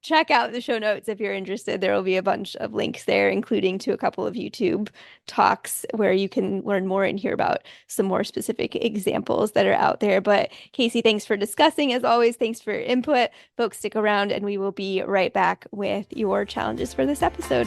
Check out the show notes if you're interested. There will be a bunch of links there, including to a couple of YouTube talks where you can learn more and hear about some more specific examples that are out there. But Casey, thanks for discussing. As always, thanks for your input. Folks, stick around and we will be right back with your challenges for this episode.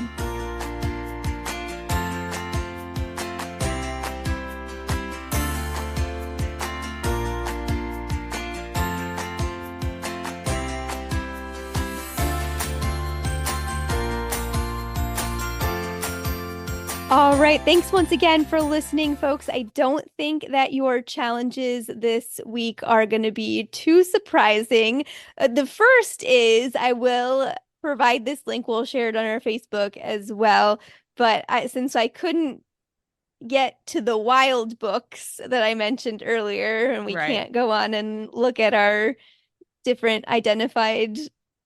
All right. Thanks once again for listening, folks. I don't think that your challenges this week are going to be too surprising. The first is I will provide this link. We'll share it on our Facebook as well. But since I couldn't get to the wild books that I mentioned earlier, and we Right. can't go on and look at our different identified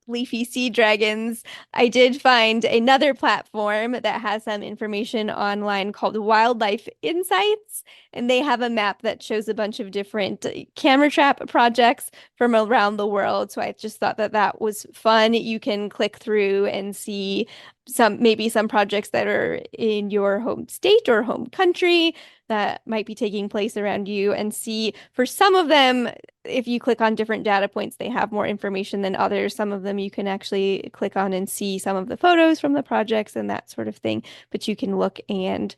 leafy sea dragons, I did find another platform that has some information online called Wildlife Insights, and they have a map that shows a bunch of different camera trap projects from around the world. So I just thought that that was fun. You can click through and see maybe some projects that are in your home state or home country that might be taking place around you, and see for some of them, if you click on different data points, they have more information than others. Some of them you can actually click on and see some of the photos from the projects and that sort of thing. But you can look and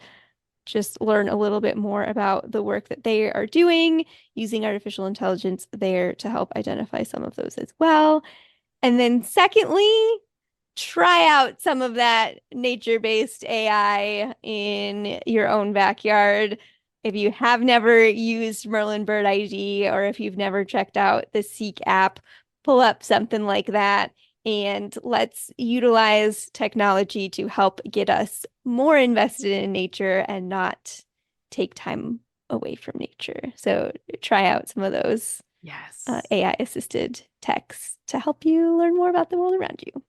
just learn a little bit more about the work that they are doing using artificial intelligence there to help identify some of those as well. And then secondly, try out some of that nature-based AI in your own backyard. If you have never used Merlin Bird ID, or if you've never checked out the Seek app, pull up something like that and let's utilize technology to help get us more invested in nature and not take time away from nature. So try out some of those Yes. AI assisted techs to help you learn more about the world around you.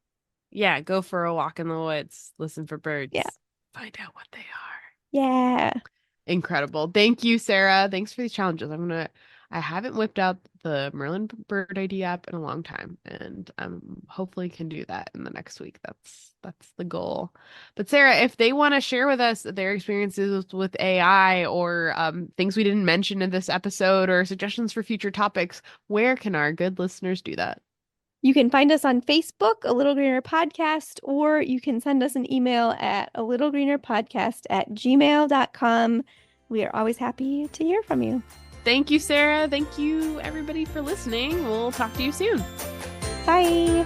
Yeah, go for a walk in the woods, listen for Yeah. birds, find out what they are. Yeah. Incredible. Thank you, Sarah. Thanks for these challenges. I haven't whipped out the Merlin Bird ID app in a long time, and hopefully can do that in the next week. That's the goal. But Sarah, if they want to share with us their experiences with AI or things we didn't mention in this episode or suggestions for future topics, where can our good listeners do that? You can find us on Facebook, A Little Greener Podcast, or you can send us an email at a little greener podcast at gmail.com. We are always happy to hear from you. Thank you, Sarah. Thank you, everybody, for listening. We'll talk to you soon. Bye.